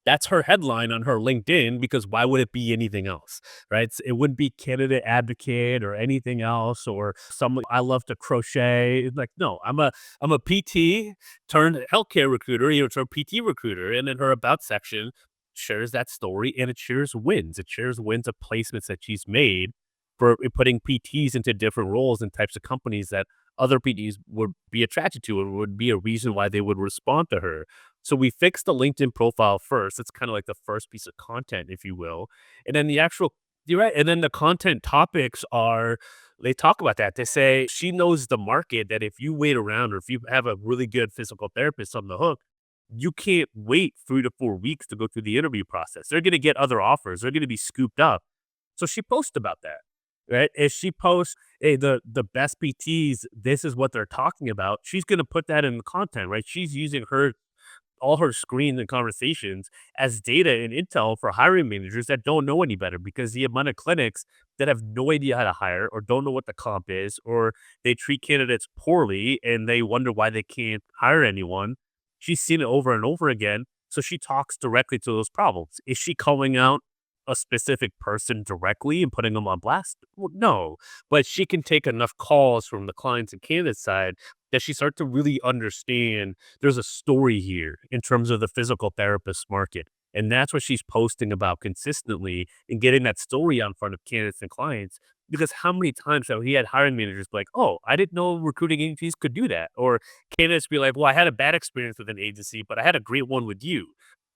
That's her headline on her LinkedIn because why would it be anything else, right? It wouldn't be candidate advocate or anything else or some I love to crochet. Like, no, I'm a PT turned healthcare recruiter, turned PT recruiter. And in her about section shares that story and it shares wins. It shares wins of placements that she's made for putting PTs into different roles and types of companies that other PTs would be attracted to and would be a reason why they would respond to her. So we fixed the LinkedIn profile first. It's kind of like the first piece of content, if you will. And then the actual, you're right. And then the content topics are, they talk about that. They say she knows the market that if you wait around or if you have a really good physical therapist on the hook, you can't wait 3 to 4 weeks to go through the interview process. They're going to get other offers. They're going to be scooped up. So she posts about that, right? If she posts, hey, the best PTs, this is what they're talking about. She's going to put that in the content, right? She's using her all her screens and conversations as data and intel for hiring managers that don't know any better because the amount of clinics that have no idea how to hire or don't know what the comp is or they treat candidates poorly and they wonder why they can't hire anyone. She's seen it over and over again. So she talks directly to those problems. Is she calling out a specific person directly and putting them on blast? Well, no, but she can take enough calls from the clients and candidate side that she starts to really understand there's a story here in terms of the physical therapist market. And that's what she's posting about consistently and getting that story out in front of candidates and clients. Because how many times have he had hiring managers be like, oh, I didn't know recruiting agencies could do that? Or candidates be like, well, I had a bad experience with an agency, but I had a great one with you.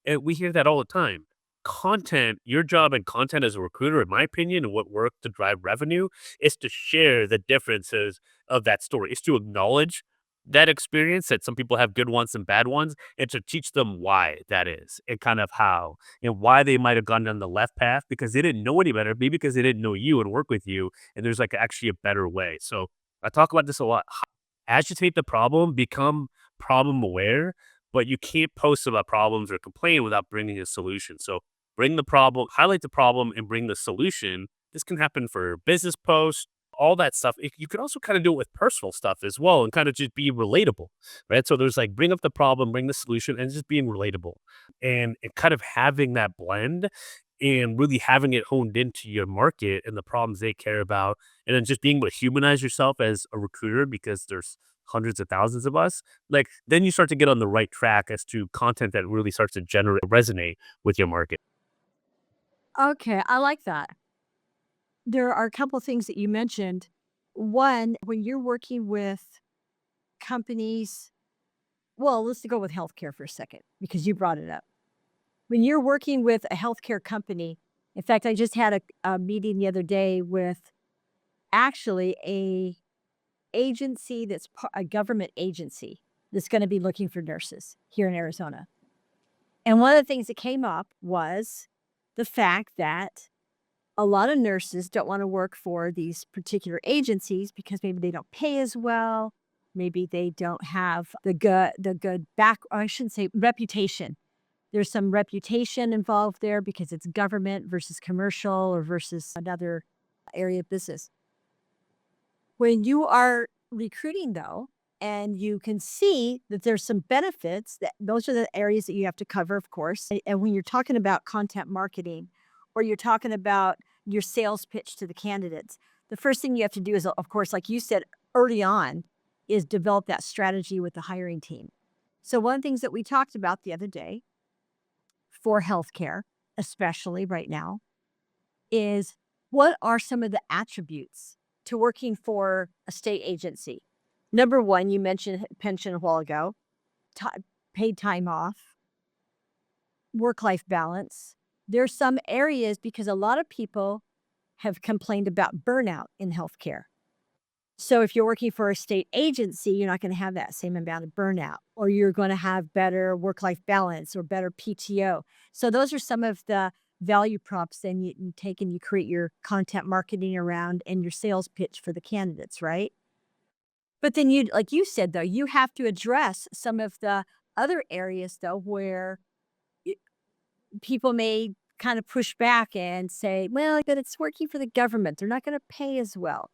And we hear that all the time. Content, your job in content as a recruiter, in my opinion, and what works to drive revenue is to share the differences of that story. Is to acknowledge that experience that some people have good ones and bad ones, and to teach them why that is and kind of how and why they might have gone down the left path because they didn't know any better, maybe because they didn't know you and work with you, and there's like actually a better way. So I talk about this a lot. Agitate the problem, become problem aware, but you can't post about problems or complain without bringing a solution. So bring the problem, highlight the problem, and bring the solution. This can happen for business posts, all that stuff. You could also kind of do it with personal stuff as well and kind of just be relatable, right? So there's like bring up the problem, bring the solution, and just being relatable and kind of having that blend and really having it honed into your market and the problems they care about. And then just being able to humanize yourself as a recruiter because there's hundreds of thousands of us, like then you start to get on the right track as to content that really starts to generate resonate with your market.
Okay, I like that. There are a couple things that you mentioned. One, when you're working with companies, well, let's go with healthcare for a second because you brought it up. When you're working with a healthcare company, in fact, I just had a meeting the other day with actually a agency that's a government agency that's going to be looking for nurses here in Arizona. And one of the things that came up was the fact that a lot of nurses don't want to work for these particular agencies because maybe they don't pay as well. Maybe they don't have the good back, or I shouldn't say reputation. There's some reputation involved there because it's government versus commercial or versus another area of business. When you are recruiting though, and you can see that there's some benefits that those are the areas that you have to cover, of course. And when you're talking about content marketing or you're talking about your sales pitch to the candidates, the first thing you have to do is, of course, like you said early on, is develop that strategy with the hiring team. So one of the things that we talked about the other day for healthcare, especially right now, is what are some of the attributes to working for a state agency? Number one, you mentioned pension a while ago, ti paid time off, work-life balance. There's some areas because a lot of people have complained about burnout in healthcare. So if you're working for a state agency, you're not gonna have that same amount of burnout, or you're gonna have better work-life balance or better PTO. So those are some of the value props then you take and you create your content marketing around and your sales pitch for the candidates, right? But then you like you said, though, you have to address some of the other areas, though, where I people may kind of push back and say, "Well, but it's working for the government. They're not gonna pay as well."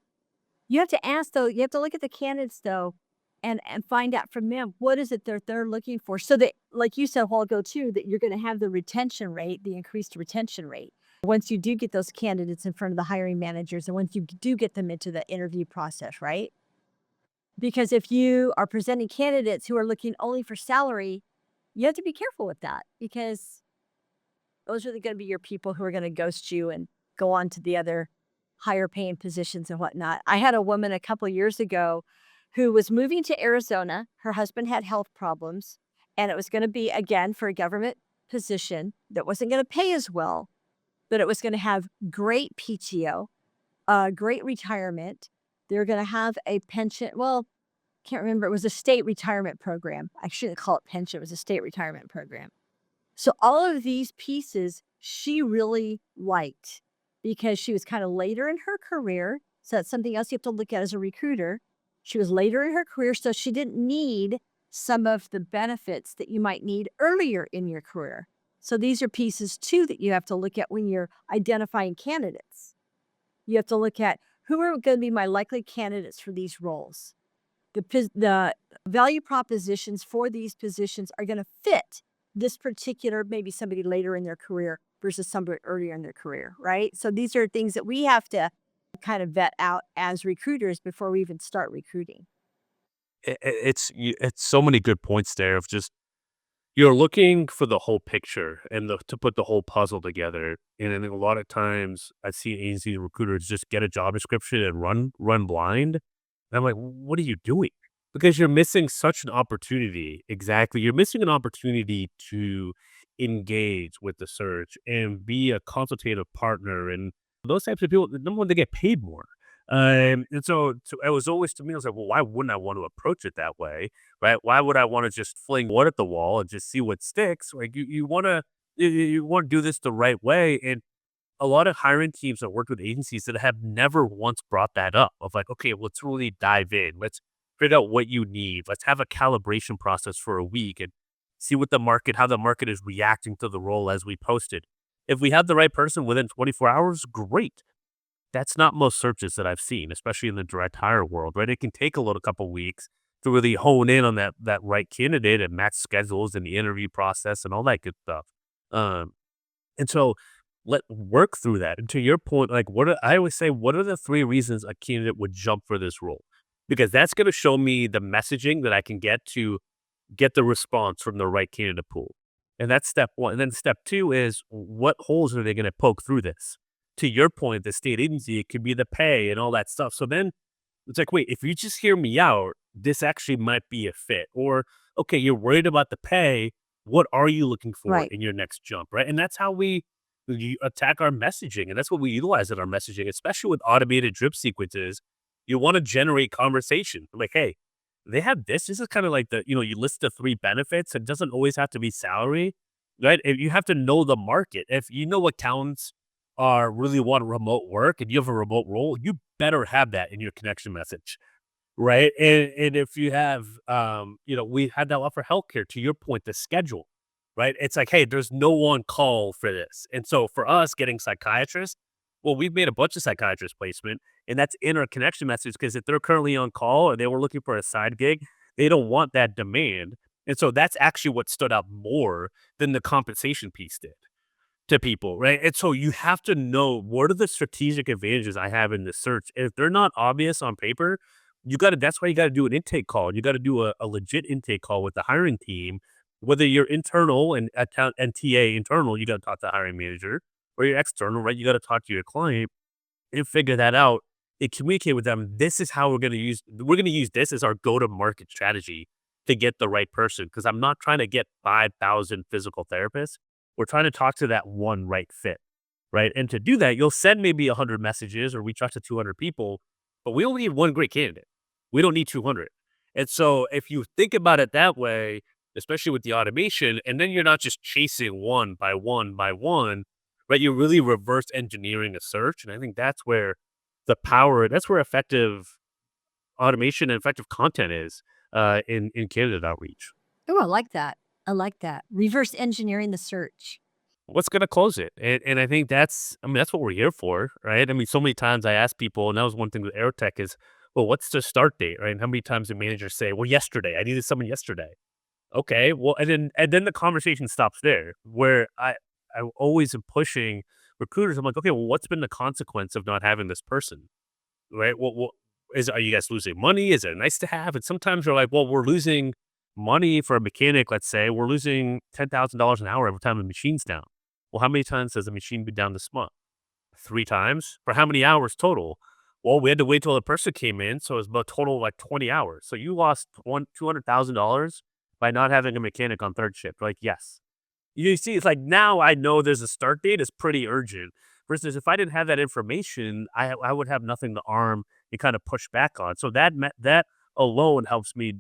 You have to ask though, you have to look at the candidates though and find out from them what is it that they're looking for. So that like you said a while ago too, that you're gonna have the retention rate, the increased retention rate. Once you do get those candidates in front of the hiring managers and once you do get them into the interview process, right? Because if you are presenting candidates who are looking only for salary, you have to be careful with that because those are going to be your people who are going to ghost you and go on to the other higher paying positions and whatnot. I had a woman a couple of years ago who was moving to Arizona. Her husband had health problems, and it was going to be again for a government position that wasn't going to pay as well, but it was going to have great PTO, great retirement. They're going to have a pension. Well, can't remember. It was a state retirement program. I shouldn't call it pension. It was a state retirement program. So all of these pieces she really liked because she was kind of later in her career. So that's something else you have to look at as a recruiter. She was later in her career, so she didn't need some of the benefits that you might need earlier in your career. So these are pieces too that you have to look at when you're identifying candidates. You have to look at who are going to be my likely candidates for these roles. The value propositions for these positions are going to fit this particular, maybe somebody later in their career versus somebody earlier in their career, right? So these are things that we have to kind of vet out as recruiters before we even start recruiting.
It's so many good points there of just you're looking for the whole picture and to put the whole puzzle together. And then a lot of times I've seen agency recruiters just get a job description and run blind. And I'm like, what are you doing? Because you're missing such an opportunity. Exactly. You're missing an opportunity to engage with the search and be a consultative partner. And those types of people, number one, they get paid more. And so it was always to me, I was like, well, why wouldn't I want to approach it that way? Right? Why would I want to just fling wood at the wall and just see what sticks? Like you want to do this the right way. And a lot of hiring teams that work with agencies that have never once brought that up of like, okay, let's really dive in. Let's figure out what you need. Let's have a calibration process for a week and see how the market is reacting to the role as we post it. If we have the right person within 24 hours, great. That's not most searches that I've seen, especially in the direct hire world, right? It can take a little couple weeks to really hone in on that right candidate and match schedules and the interview process and all that good stuff. Um, and so let work through that. And to your point, like I always say, what are the three reasons a candidate would jump for this role? Because that's going to show me the messaging that I can get the response from the right candidate pool. And that's step one. And then step two is what holes are they going to poke through this? To your point, the state agency, it could be the pay and all that stuff. So then it's like, wait, if you just hear me out, this actually might be a fit. Or, okay, you're worried about the pay. What are you looking for
Right.
in your next jump? Right. And that's how we attack our messaging. And that's what we utilize in our messaging, especially with automated drip sequences. You want to generate conversation. Like, hey, they have this. This is kind of like you list the three benefits. It doesn't always have to be salary, right? If you have to know the market. If you know what counts are really want remote work and you have a remote role, you better have that in your connection message, right? And if you have, we had that offer healthcare. To your point, the schedule, right? It's like, hey, there's no on call for this, and so for us getting psychiatrists, well, we've made a bunch of psychiatrist placement, and that's in our connection message because if they're currently on call or they were looking for a side gig, they don't want that demand, and so that's actually what stood out more than the compensation piece did to people, right? And so you have to know what are the strategic advantages I have in this search. And if they're not obvious on paper, that's why you gotta do an intake call. You gotta do a legit intake call with the hiring team, whether you're internal and TA internal, you gotta talk to the hiring manager, or you're external, right? You gotta talk to your client and figure that out and communicate with them. This is how we're gonna use this as our go-to-market strategy to get the right person. Cause I'm not trying to get 5,000 physical therapists. We're trying to talk to that one right fit. Right. And to do that, you'll send maybe 100 messages or reach out to 200 people, but we only need one great candidate. We don't need 200. And so if you think about it that way, especially with the automation, and then you're not just chasing one by one by one, right? You're really reverse engineering a search. And I think that's where effective automation and effective content is in candidate outreach.
Oh, I like that. I like that. Reverse engineering the search.
what's going to close it? And I think that's what we're here for, right? I mean, so many times I ask people, and that was one thing with Aerotek is, well, what's the start date, right? And how many times do managers say, well, yesterday, I needed someone yesterday. Okay, well, and then the conversation stops there. Where I always am pushing recruiters. I'm like, okay, well, what's been the consequence of not having this person, right? What is are you guys losing money? Is it nice to have? And sometimes you're like, well, we're losing money for a mechanic. Let's say we're losing $10,000 an hour every time the machine's down. Well, how many times has the machine been down this month? 3 times for how many hours total? Well, we had to wait till the person came in, so it was about total like 20 hours. So you lost $200,000 by not having a mechanic on third shift. Like, yes. You see, it's like now I know there's a start date is pretty urgent. Versus if I didn't have that information, I would have nothing to arm and kind of push back on. So that alone helps me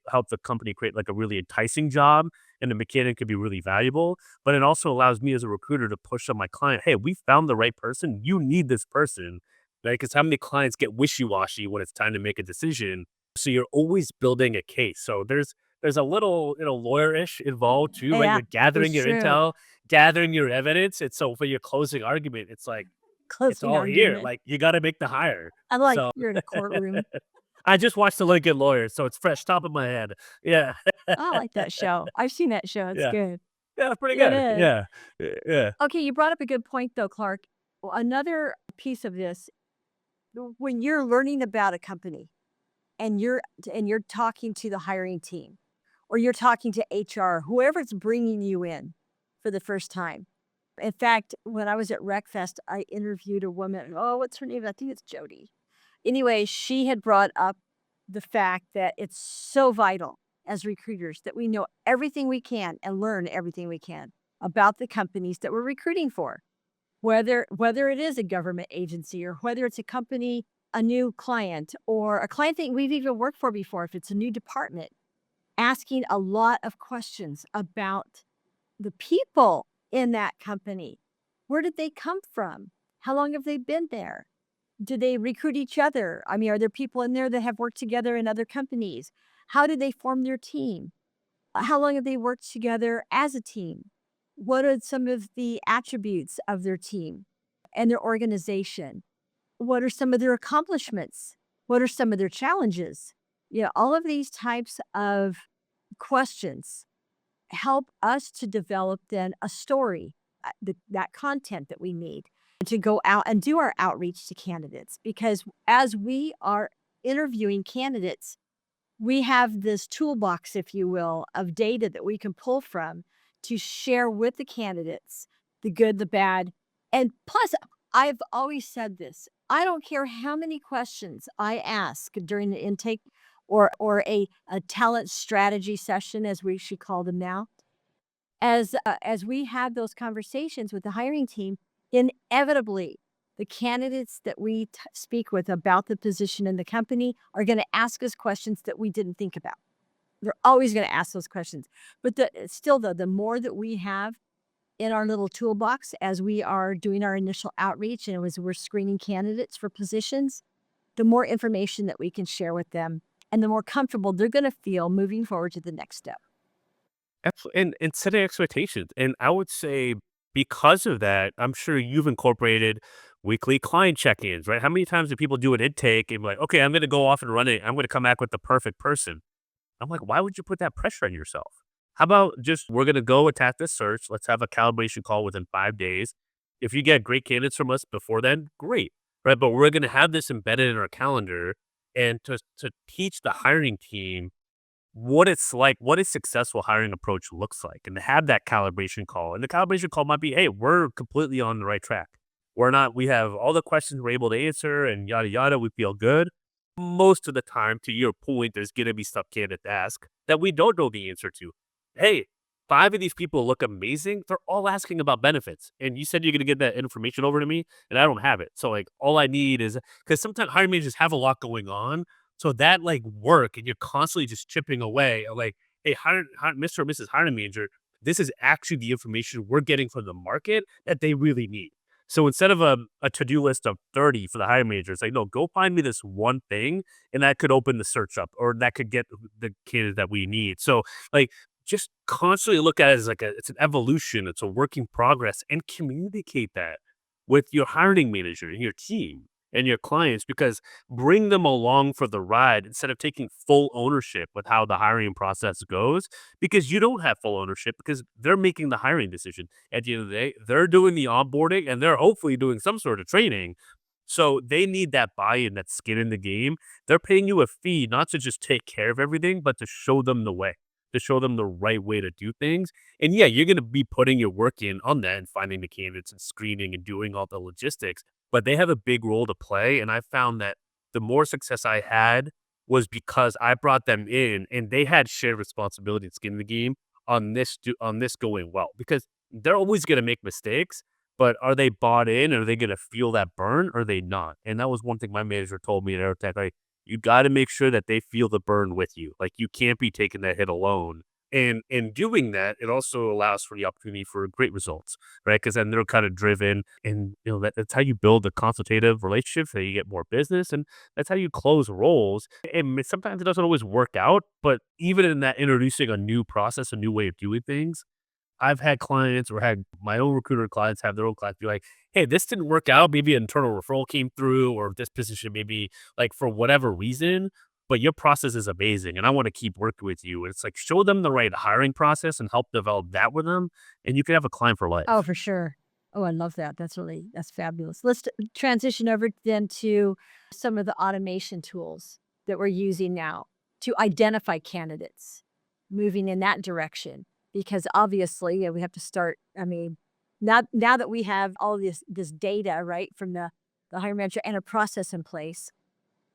help the company create like a really enticing job, and the mechanic could be really valuable. But it also allows me as a recruiter to push on my client, hey, we found the right person. You need this person, right? Because how many clients get wishy washy when it's time to make a decision? So you're always building a case. So there's a little, lawyer-ish involved too, right?
Yeah,
You're
for
gathering your
sure.
intel, gathering your evidence, and so for your closing argument, it's like, it's
Closing
all here,
argument.
like, you gotta make the hire.
I like
So,
you're in a courtroom.
I just watched The Lincoln Lawyer, so it's fresh, top of my head. Yeah.
I like that show. I've seen that show. It's
Yeah.
good.
Yeah, it's pretty
It
good.
is.
Yeah. Yeah.
Okay, you brought up a good point though, Clark. Well, another piece of this, when you're learning about a company and you're talking to the hiring team or you're talking to HR, whoever's bringing you in for the first time. In fact, when I was at RecFest, I interviewed a woman. Oh, what's her name? I think it's Jody. Anyway, she had brought up the fact that it's so vital as recruiters that we know everything we can and learn everything we can about the companies that we're recruiting for, whether it is a government agency or whether it's a company, a new client, or a client that we've even worked for before, if it's a new department, asking a lot of questions about the people in that company. Where did they come from? How long have they been there? Do they recruit each other? I mean, are there people in there that have worked together in other companies? How did they form their team? How long have they worked together as a team? What are some of the attributes of their team and their organization? What are some of their accomplishments? What are some of their challenges? All of these types of questions help us to develop then a story, that content that we need to go out and do our outreach to candidates. Because as we are interviewing candidates, we have this toolbox, if you will, of data that we can pull from to share with the candidates the good, the bad. And plus, I've always said this, I don't care how many questions I ask during the intake or a talent strategy session, as we should call them now. As we have those conversations with the hiring team, inevitably, the candidates that we speak with about the position in the company are going to ask us questions that we didn't think about. They're always going to ask those questions. But still, though, the more that we have in our little toolbox as we are doing our initial outreach and as we're screening candidates for positions, the more information that we can share with them and the more comfortable they're going to feel moving forward to the next step.
Absolutely, and setting expectations, and I would say because of that, I'm sure you've incorporated weekly client check-ins, right? How many times do people do an intake and be like, "Okay, I'm gonna go off and run it. I'm gonna come back with the perfect person." I'm like, "Why would you put that pressure on yourself? How about just we're gonna go attack this search. Let's have a calibration call within 5 days. If you get great candidates from us before then, great, right? But we're gonna have this embedded in our calendar and to teach the hiring team what it's like, what a successful hiring approach looks like, and to have that calibration call. And the calibration call might be, hey, we're completely on the right track. We're not, we have all the questions we're able to answer and yada yada. We feel good. Most of the time, to your point, there's gonna be stuff candidates ask that we don't know the answer to. Hey, 5 of these people look amazing. They're all asking about benefits. And you said you're gonna get that information over to me, and I don't have it. So like all I need is because sometimes hiring managers have a lot going on. So that like work and you're constantly just chipping away like, hey, Mr. or Mrs. Hiring Manager, this is actually the information we're getting from the market that they really need. So instead of a to-do list of 30 for the hiring manager, it's like, no, go find me this one thing and that could open the search up or that could get the candidate that we need. So like just constantly look at it as like it's an evolution, it's a work in progress, and communicate that with your hiring manager and your team and your clients because bring them along for the ride instead of taking full ownership with how the hiring process goes because you don't have full ownership because they're making the hiring decision. At the end of the day, they're doing the onboarding and they're hopefully doing some sort of training. So they need that buy-in, that skin in the game. They're paying you a fee not to just take care of everything, but to show them the way, to show them the right way to do things. And yeah, you're going to be putting your work in on that and finding the candidates and screening and doing all the logistics, but they have a big role to play. And I found that the more success I had was because I brought them in and they had shared responsibility and skin in the game on this going well because they're always going to make mistakes, but are they bought in? Are they going to feel that burn? Or are they not? And that was one thing my manager told me at Aerotek. Like, you got to make sure that they feel the burn with you. Like you can't be taking that hit alone. And in doing that, it also allows for the opportunity for great results, right? Because then they're kind of driven, and that's how you build a consultative relationship. So you get more business, and that's how you close roles. And sometimes it doesn't always work out, but even in that introducing a new process, a new way of doing things, I've had clients or had my own recruiter clients have their own clients be like, "Hey, this didn't work out. Maybe an internal referral came through, or this position maybe like for whatever reason, but your process is amazing, and I want to keep working with you." And it's like show them the right hiring process and help develop that with them, and you can have a client for
Oh,
life.
for sure. Oh, I love that. That's fabulous. Let's transition over then to some of the automation tools that we're using now to identify candidates, moving in that direction. Because obviously, we have to start. I mean, now that we have all this data, right, from the hiring manager and a process in place,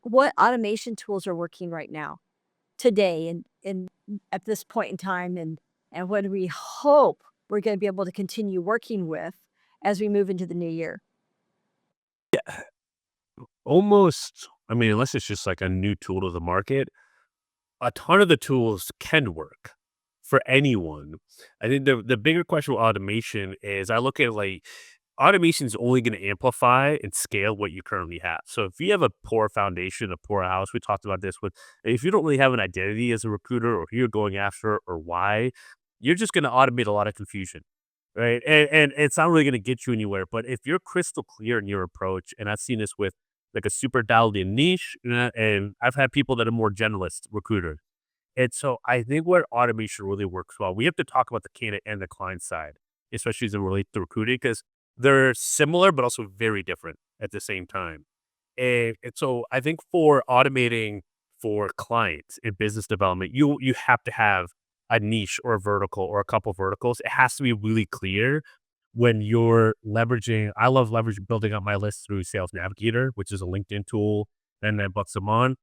what automation tools are working right now, today, and at this point in time, and what do we hope we're going to be able to continue working with as we move into the new year?
Almost, I mean, unless it's just like a new tool to the market, a ton of the tools can work for anyone. I think the bigger question with automation is I look at like automation is only going to amplify and scale what you currently have. So if you have a poor foundation, a poor house, we talked about this with if you don't really have an identity as a recruiter or who you're going after or why, you're just going to automate a lot of confusion. Right. And it's not really going to get you anywhere. But if you're crystal clear in your approach, and I've seen this with like a super dialed in niche, and I've had people that are more generalist recruiters. And so I think where automation really works well, we have to talk about the candidate and the client side, especially as it relates to recruiting, because they're similar but also very different at the same time. And so I think for automating for clients in business development, you have to have a niche or a vertical or a couple verticals. It has to be really clear when you're leveraging. I love leveraging building up my list through Sales Navigator, which is a LinkedIn tool, and then books them on.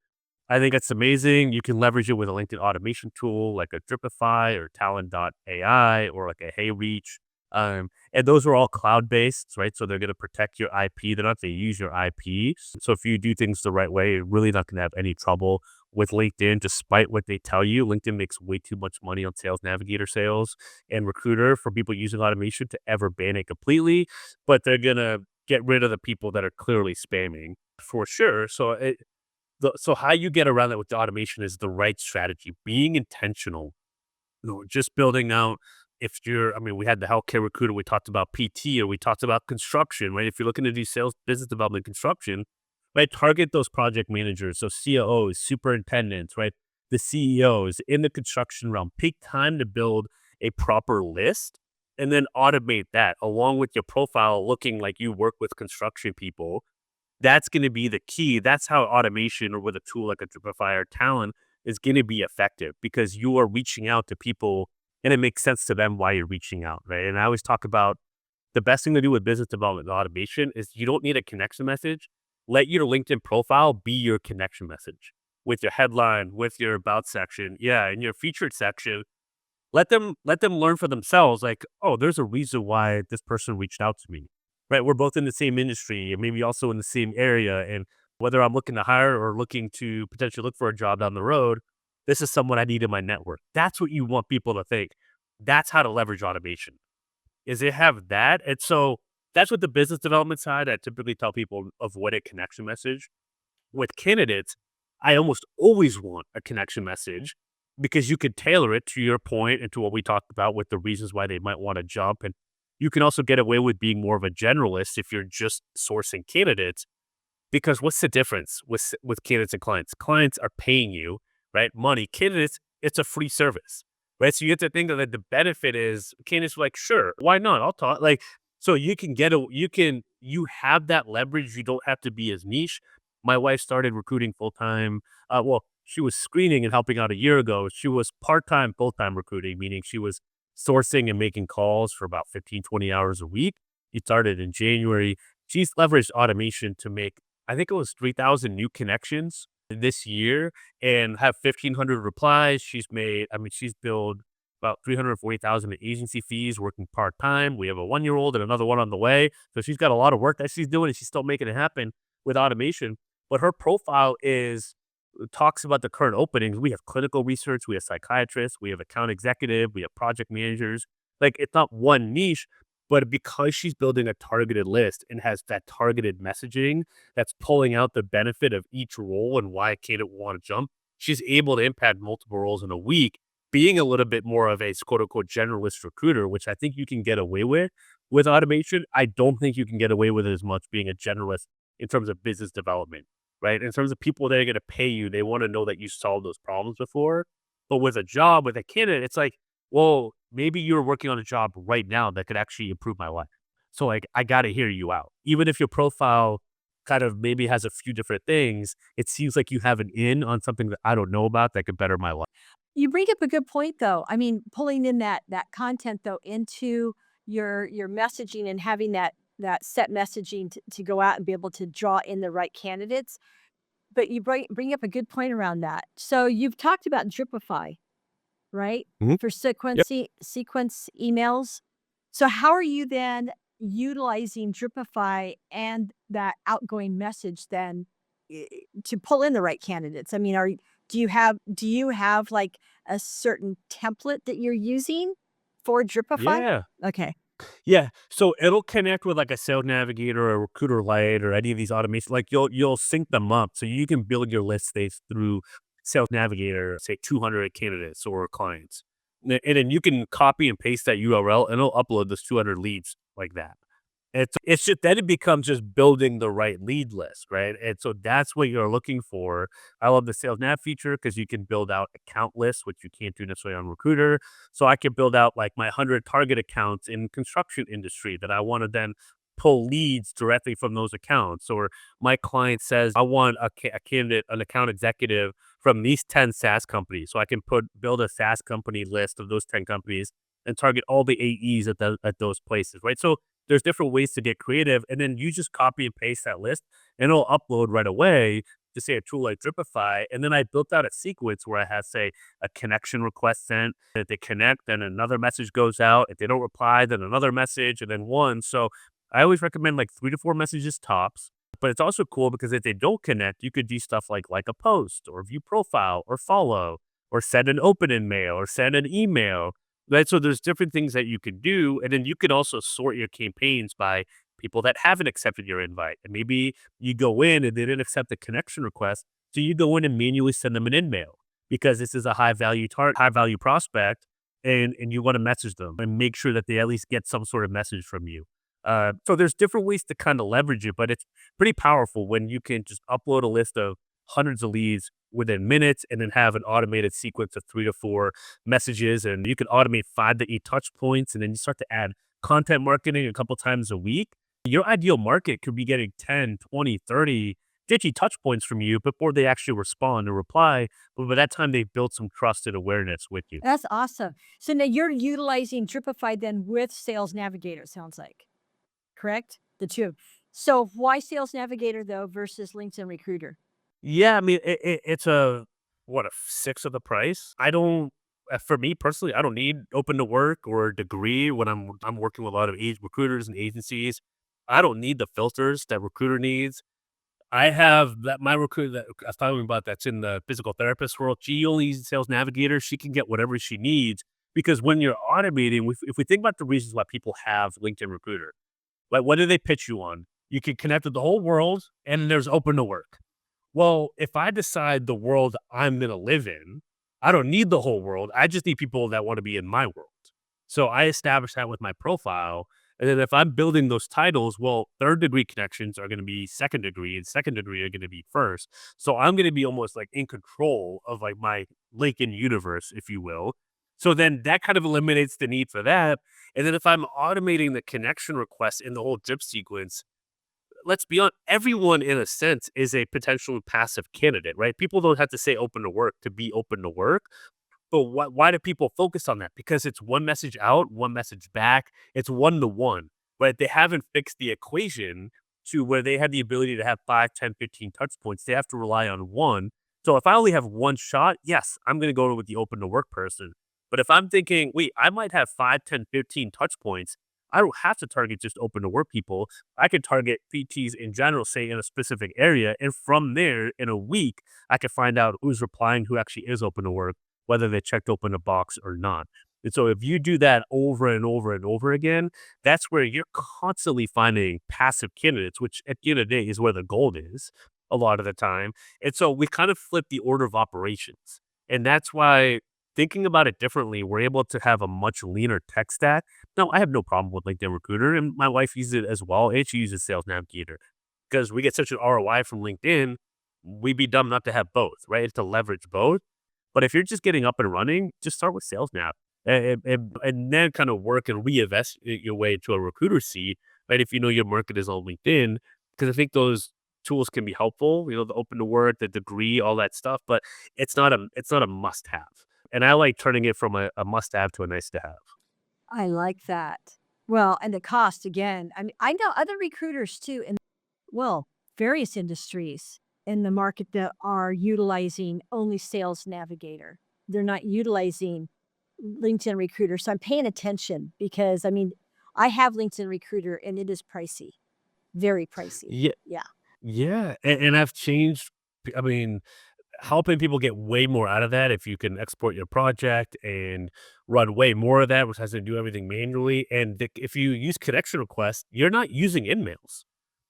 I think it's amazing. You can leverage it with a LinkedIn automation tool like a Dripify or Talent.ai or like a HeyReach. And those are all cloud based, right? So they're going to protect your IP. They're not going to use your IP. So if you do things the right way, you're really not going to have any trouble with LinkedIn, despite what they tell you. LinkedIn makes way too much money on Sales Navigator sales and Recruiter for people using automation to ever ban it completely. But they're going to get rid of the people that are clearly spamming for sure. So how you get around that with the automation is the right strategy, being intentional, just building out if you're I mean, we had the healthcare recruiter, we talked about PT, or we talked about construction, right? If you're looking to do sales, business development, construction, right? Target those project managers, so COOs, superintendents, right? The CEOs in the construction realm. Take time to build a proper list and then automate that along with your profile looking like you work with construction people. That's gonna be the key. That's how automation or with a tool like a Dripify or Talent is gonna be effective because you are reaching out to people and it makes sense to them why you're reaching out, right? And I always talk about the best thing to do with business development and automation is you don't need a connection message. Let your LinkedIn profile be your connection message with your headline, with your about section. Yeah, in your featured section, let them learn for themselves, like, "Oh, there's a reason why this person reached out to me." Right? We're both in the same industry and maybe also in the same area, and whether I'm looking to hire or looking to potentially look for a job down the road, this is someone I need in my network. That's what you want people to think. That's how to leverage automation, is it have that, and so that's what the business development side, I typically tell people avoid a connection message. With candidates, I almost always want a connection message because you could tailor it to your point and to what we talked about with the reasons why they might want to jump. And you can also get away with being more of a generalist if you're just sourcing candidates, because what's the difference with candidates and clients? Clients are paying you, right? Money. Candidates, it's a free service, right? So you have to think that the benefit is candidates are like, sure, why not? I'll talk. Like, so you have that leverage. You don't have to be as niche. My wife started recruiting full time. Well, she was screening and helping out a year ago. She was part time, full time recruiting, meaning she was sourcing and making calls for about 15, 20 hours a week. She started in January. She's leveraged automation to make, I think it was 3,000 new connections this year and have 1,500 replies. She's billed about 340,000 in agency fees working part time. We have a 1 year old and another one on the way. So she's got a lot of work that she's doing and she's still making it happen with automation. But her profile talks about the current openings. We have clinical research, we have psychiatrists, we have account executive, we have project managers. Like, it's not one niche, but because she's building a targeted list and has that targeted messaging that's pulling out the benefit of each role and why a candidate will want to jump, she's able to impact multiple roles in a week, being a little bit more of a quote unquote generalist recruiter, which I think you can get away with automation. I don't think you can get away with it as much being a generalist in terms of business development, right? In terms of people that are going to pay you, they want to know that you solved those problems before. But with a job, with a candidate, it's like, well, maybe you're working on a job right now that could actually improve my life. So, like, I got to hear you out. Even if your profile kind of maybe has a few different things, it seems like you have an in on something that I don't know about that could better my life.
You bring up a good point though. I mean, pulling in that content though into your messaging and having that set messaging to go out and be able to draw in the right candidates. But you bring up a good point around that. So you've talked about Dripify, right?
Mhm.
For
Yep.
sequence emails. So how are you then utilizing Dripify and that outgoing message then to pull in the right candidates? I mean, do you have like a certain template that you're using for Dripify?
Yeah.
Okay.
Yeah, so it'll connect with like a sales navigator or recruiter light or any of these automation. Like, you'll sync them up so you can build your list states through sales navigator, say 200 candidates or clients. And then you can copy and paste that URL and it'll upload those 200 leads like that. It's just then it becomes just building the right lead list, right? And so that's what you're looking for. I love the sales nav feature because you can build out account lists, which you can't do necessarily on Recruiter. So I can build out like my 100 target accounts in construction industry that I want to then pull leads directly from those accounts. Or my client says, I want a candidate, an account executive from these 10 SaaS companies. So I can build a SaaS company list of those 10 companies and target all the AEs at those places, right? So there's different ways to get creative, and then you just copy and paste that list, and it'll upload right away to say a tool like Dripify. And then I built out a sequence where I have, say, a connection request sent. If they connect, then another message goes out. If they don't reply, then another message, and then one. So I always recommend like 3 to 4 messages tops. But it's also cool because if they don't connect, you could do stuff like a post or view profile or follow or send an open in mail or send an email. Right, so there's different things that you can do, and then you can also sort your campaigns by people that haven't accepted your invite, and maybe you go in and they didn't accept the connection request, so you go in and manually send them an email because this is a high value prospect, and you want to message them and make sure that they at least get some sort of message from you. So there's different ways to kind of leverage it, but it's pretty powerful when you can just upload a list of hundreds of leads within minutes and then have an automated sequence of 3 to 4 messages, and you can automate 5 to 8 touch points, and then you start to add content marketing a couple times a week. Your ideal market could be getting 10, 20, 30, 50 touch points from you before they actually respond or reply. But by that time, they've built some trusted awareness with you.
That's awesome. So now you're utilizing Dripify then with Sales Navigator, it sounds like, correct? The two. So why Sales Navigator though versus LinkedIn Recruiter?
Yeah, I mean, it's a sixth of the price. I don't, for me personally, I don't need open to work or a degree when I'm working with a lot of recruiters and agencies. I don't need the filters that recruiter needs. I have that my recruiter that I was talking about that's in the physical therapist world. She only uses Sales Navigator. She can get whatever she needs because when you're automating, if we think about the reasons why people have LinkedIn Recruiter, like what do they pitch you on? You can connect with the whole world, and there's open to work. Well, if I decide the world I'm gonna live in, I don't need the whole world. I just need people that want to be in my world. So I establish that with my profile. And then if I'm building those titles, well, third degree connections are going to be second degree and second degree are going to be first. So I'm going to be almost like in control of like my LinkedIn universe, if you will. So then that kind of eliminates the need for that. And then if I'm automating the connection request in the whole drip sequence, let's be honest, everyone in a sense is a potential passive candidate, right? People don't have to say open to work to be open to work. But why do people focus on that? Because it's one message out, one message back. It's one to one, right? They haven't fixed the equation to where they have the ability to have 5, 10, 15 touch points. They have to rely on one. So if I only have one shot, yes, I'm going to go with the open to work person. But if I'm thinking, wait, I might have 5, 10, 15 touch points, I don't have to target just open to work people. I could target PTs in general, say in a specific area. And from there, in a week, I could find out who's replying, who actually is open to work, whether they checked open a box or not. And so if you do that over and over and over again, that's where you're constantly finding passive candidates, which at the end of the day is where the gold is a lot of the time. And so we kind of flip the order of operations. And that's why thinking about it differently, we're able to have a much leaner tech stack. Now, I have no problem with LinkedIn Recruiter, and my wife uses it as well, and she uses Sales Navigator because we get such an ROI from LinkedIn. We'd be dumb not to have both, right? It's to leverage both. But if you're just getting up and running, just start with sales now, and then kind of work and reinvest your way into a recruiter seat, right? If you know your market is on LinkedIn, because I think those tools can be helpful, the open to work, the degree, all that stuff, but it's not a must have. And I like turning it from a must have to a nice to have.
I like that. Well, and the cost again. I mean, I know other recruiters too, in well, various industries in the market that are utilizing only Sales Navigator. They're not utilizing LinkedIn Recruiter. So I'm paying attention because I mean, I have LinkedIn Recruiter and it is pricey, very pricey.
Yeah,
Yeah.
yeah, and I've changed. I mean, helping people get way more out of that if you can export your project and run way more of that, which has to do everything manually. And if you use connection requests, you're not using InMails.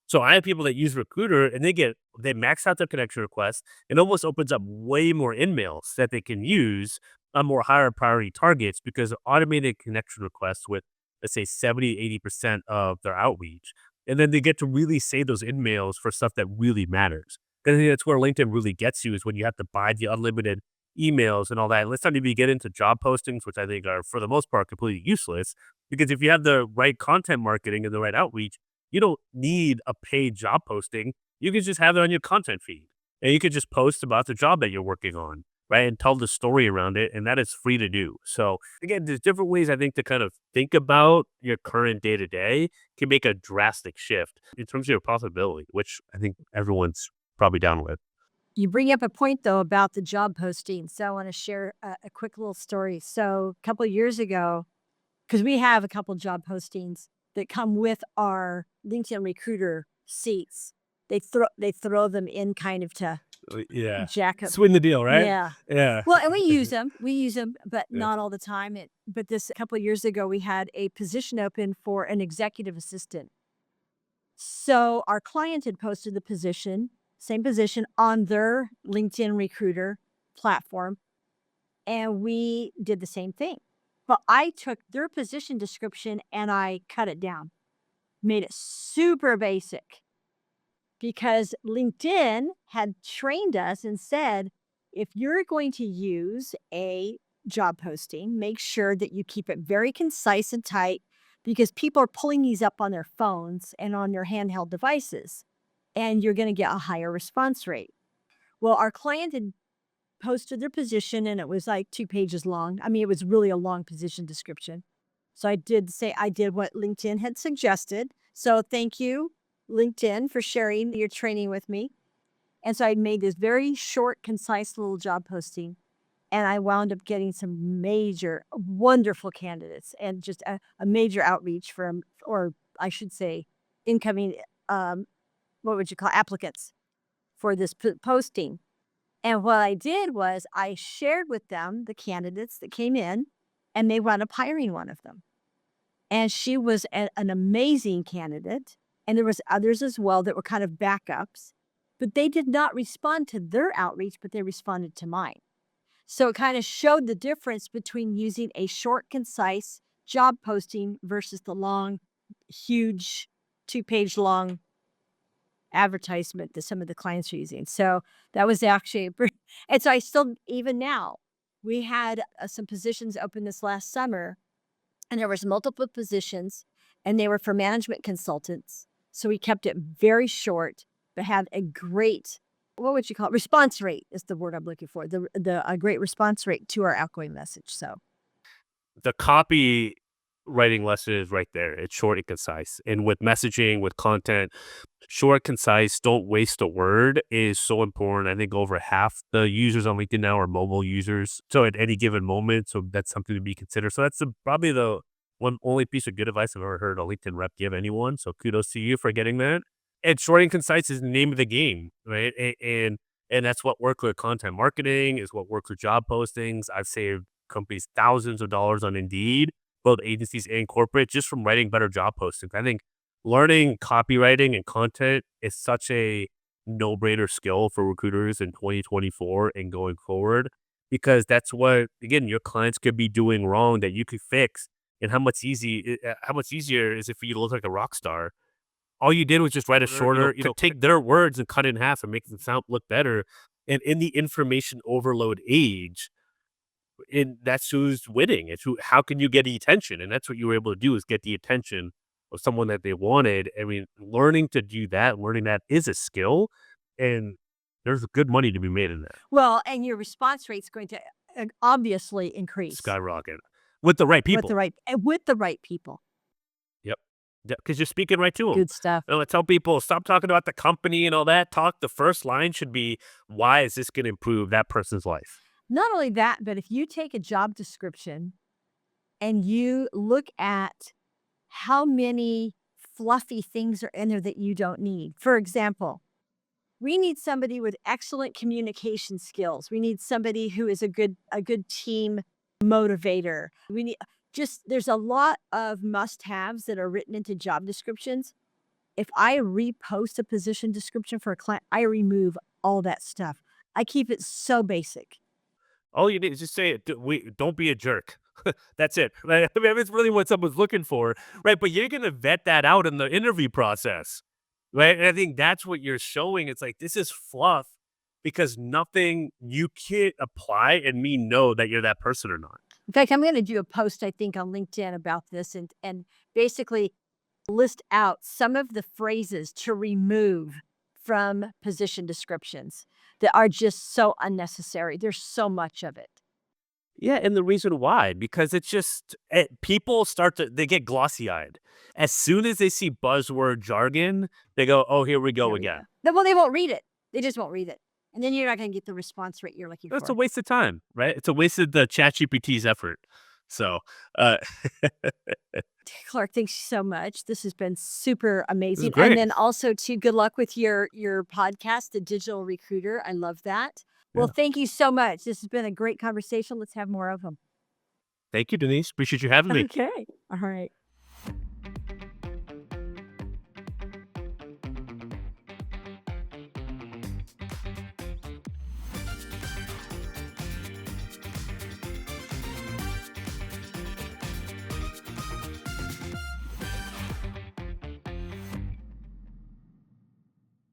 So I have people that use Recruiter and they max out their connection requests. It almost opens up way more InMails that they can use on more higher priority targets because automated connection requests with, let's say, 70, 80% of their outreach. And then they get to really save those InMails for stuff that really matters. And I think that's where LinkedIn really gets you is when you have to buy the unlimited emails and all that. Let's not even get into job postings, which I think are for the most part completely useless. Because if you have the right content marketing and the right outreach, you don't need a paid job posting. You can just have it on your content feed. And you could just post about the job that you're working on, right? And tell the story around it. And that is free to do. So again, there's different ways I think to kind of think about your current day to day can make a drastic shift in terms of your profitability, which I think everyone's probably down with.
You bring up a point though about the job posting. So I want to share a quick little story. So a couple of years ago, because we have a couple job postings that come with our LinkedIn Recruiter seats. They throw them in kind of to
Yeah.
jack up.
Swing the deal, right?
Yeah.
Yeah.
Well, and we use them. We use them, but
Yeah.
not all the time. But this a couple of years ago, we had a position open for an executive assistant. So our client had posted the position, same position on their LinkedIn Recruiter platform, and we did the same thing. But I took their position description and I cut it down, made it super basic because LinkedIn had trained us and said, if you're going to use a job posting, make sure that you keep it very concise and tight because people are pulling these up on their phones and on their handheld devices, and you're going to get a higher response rate. Well, our client had posted their position and it was like 2 pages long. I mean, it was really a long position description. So I did what LinkedIn had suggested. So thank you, LinkedIn, for sharing your training with me. And so I made this very short, concise little job posting. And I wound up getting some major, wonderful candidates and just a major outreach from, or I should say, incoming, what would you call applicants for this posting. And what I did was I shared with them the candidates that came in, and they wound up hiring one of them. And she was an amazing candidate, and there was others as well that were kind of backups, but they did not respond to their outreach, but they responded to mine. So it kind of showed the difference between using a short, concise job posting versus the long, huge, 2-page long advertisement that some of the clients are using. So that was actually, and so I still, even now, we had some positions open this last summer, and there was multiple positions, and they were for management consultants. So we kept it very short, but had a great, what would you call it? Response rate is the word I'm looking for. A great response rate to our outgoing message. So
The copy writing lesson is right there. It's short and concise. And with messaging, with content, short, concise, don't waste a word is so important. I think over half the users on LinkedIn now are mobile users. So at any given moment, so that's something to be considered. So that's probably the one only piece of good advice I've ever heard a LinkedIn rep give anyone. So kudos to you for getting that. And short and concise is the name of the game, right? And that's what works with content marketing, is what works with job postings. I've saved companies thousands of dollars on Indeed, both agencies and corporate, just from writing better job postings. I think learning copywriting and content is such a no-brainer skill for recruiters in 2024 and going forward, because that's what, again, your clients could be doing wrong that you could fix. And how much easier is it for you to look like a rock star? All you did was just write a shorter, take their words and cut it in half and make them look better. And in the information overload age, and that's who's winning. It's how can you get the attention? And that's what you were able to do, is get the attention of someone that they wanted. I mean, learning that is a skill, and there's good money to be made in that.
well, and your response rate's going to obviously increase
Skyrocket with the right
with the
people.
right with the right people.
Yep. Because you're speaking right to them.
Good stuff.
I tell people, stop talking about the company and all that. The first line should be, why is this going to improve that person's life?
Not only that, but if you take a job description and you look at how many fluffy things are in there that you don't need. For example, we need somebody with excellent communication skills. We need somebody who is a good team motivator. We need just there's a lot of must-haves that are written into job descriptions. If I repost a position description for a client, I remove all that stuff. I keep it so basic.
All you need is just say it. Don't be a jerk. That's it. Right? I mean, that's really what someone's looking for, right? But you're gonna vet that out in the interview process, right? And I think that's what you're showing. It's like, this is fluff because nothing you can't apply and me know that you're that person or not.
In fact, I'm gonna do a post, I think, on LinkedIn about this and basically list out some of the phrases to remove from position descriptions that are just so unnecessary. There's so much of it.
Yeah, and the reason why, because it's just people they get glossy eyed as soon as they see buzzword jargon. They go, "Oh, here we go
There we go.
again."
Well, they won't read it. They just won't read it. And then you're not gonna get the response rate you're looking
It's a
for.
waste of time, right? It's a waste of the ChatGPT's effort. So, uh,
Clark, thanks so much. This has been super
this is
amazing. And
great.
then also too, good luck with your podcast, The Digital Recruiter. I love that. Well,
Yeah.
thank you so much. This has been a great conversation. Let's have more of them.
Thank you, Denise. Appreciate you having me.
Okay. All right.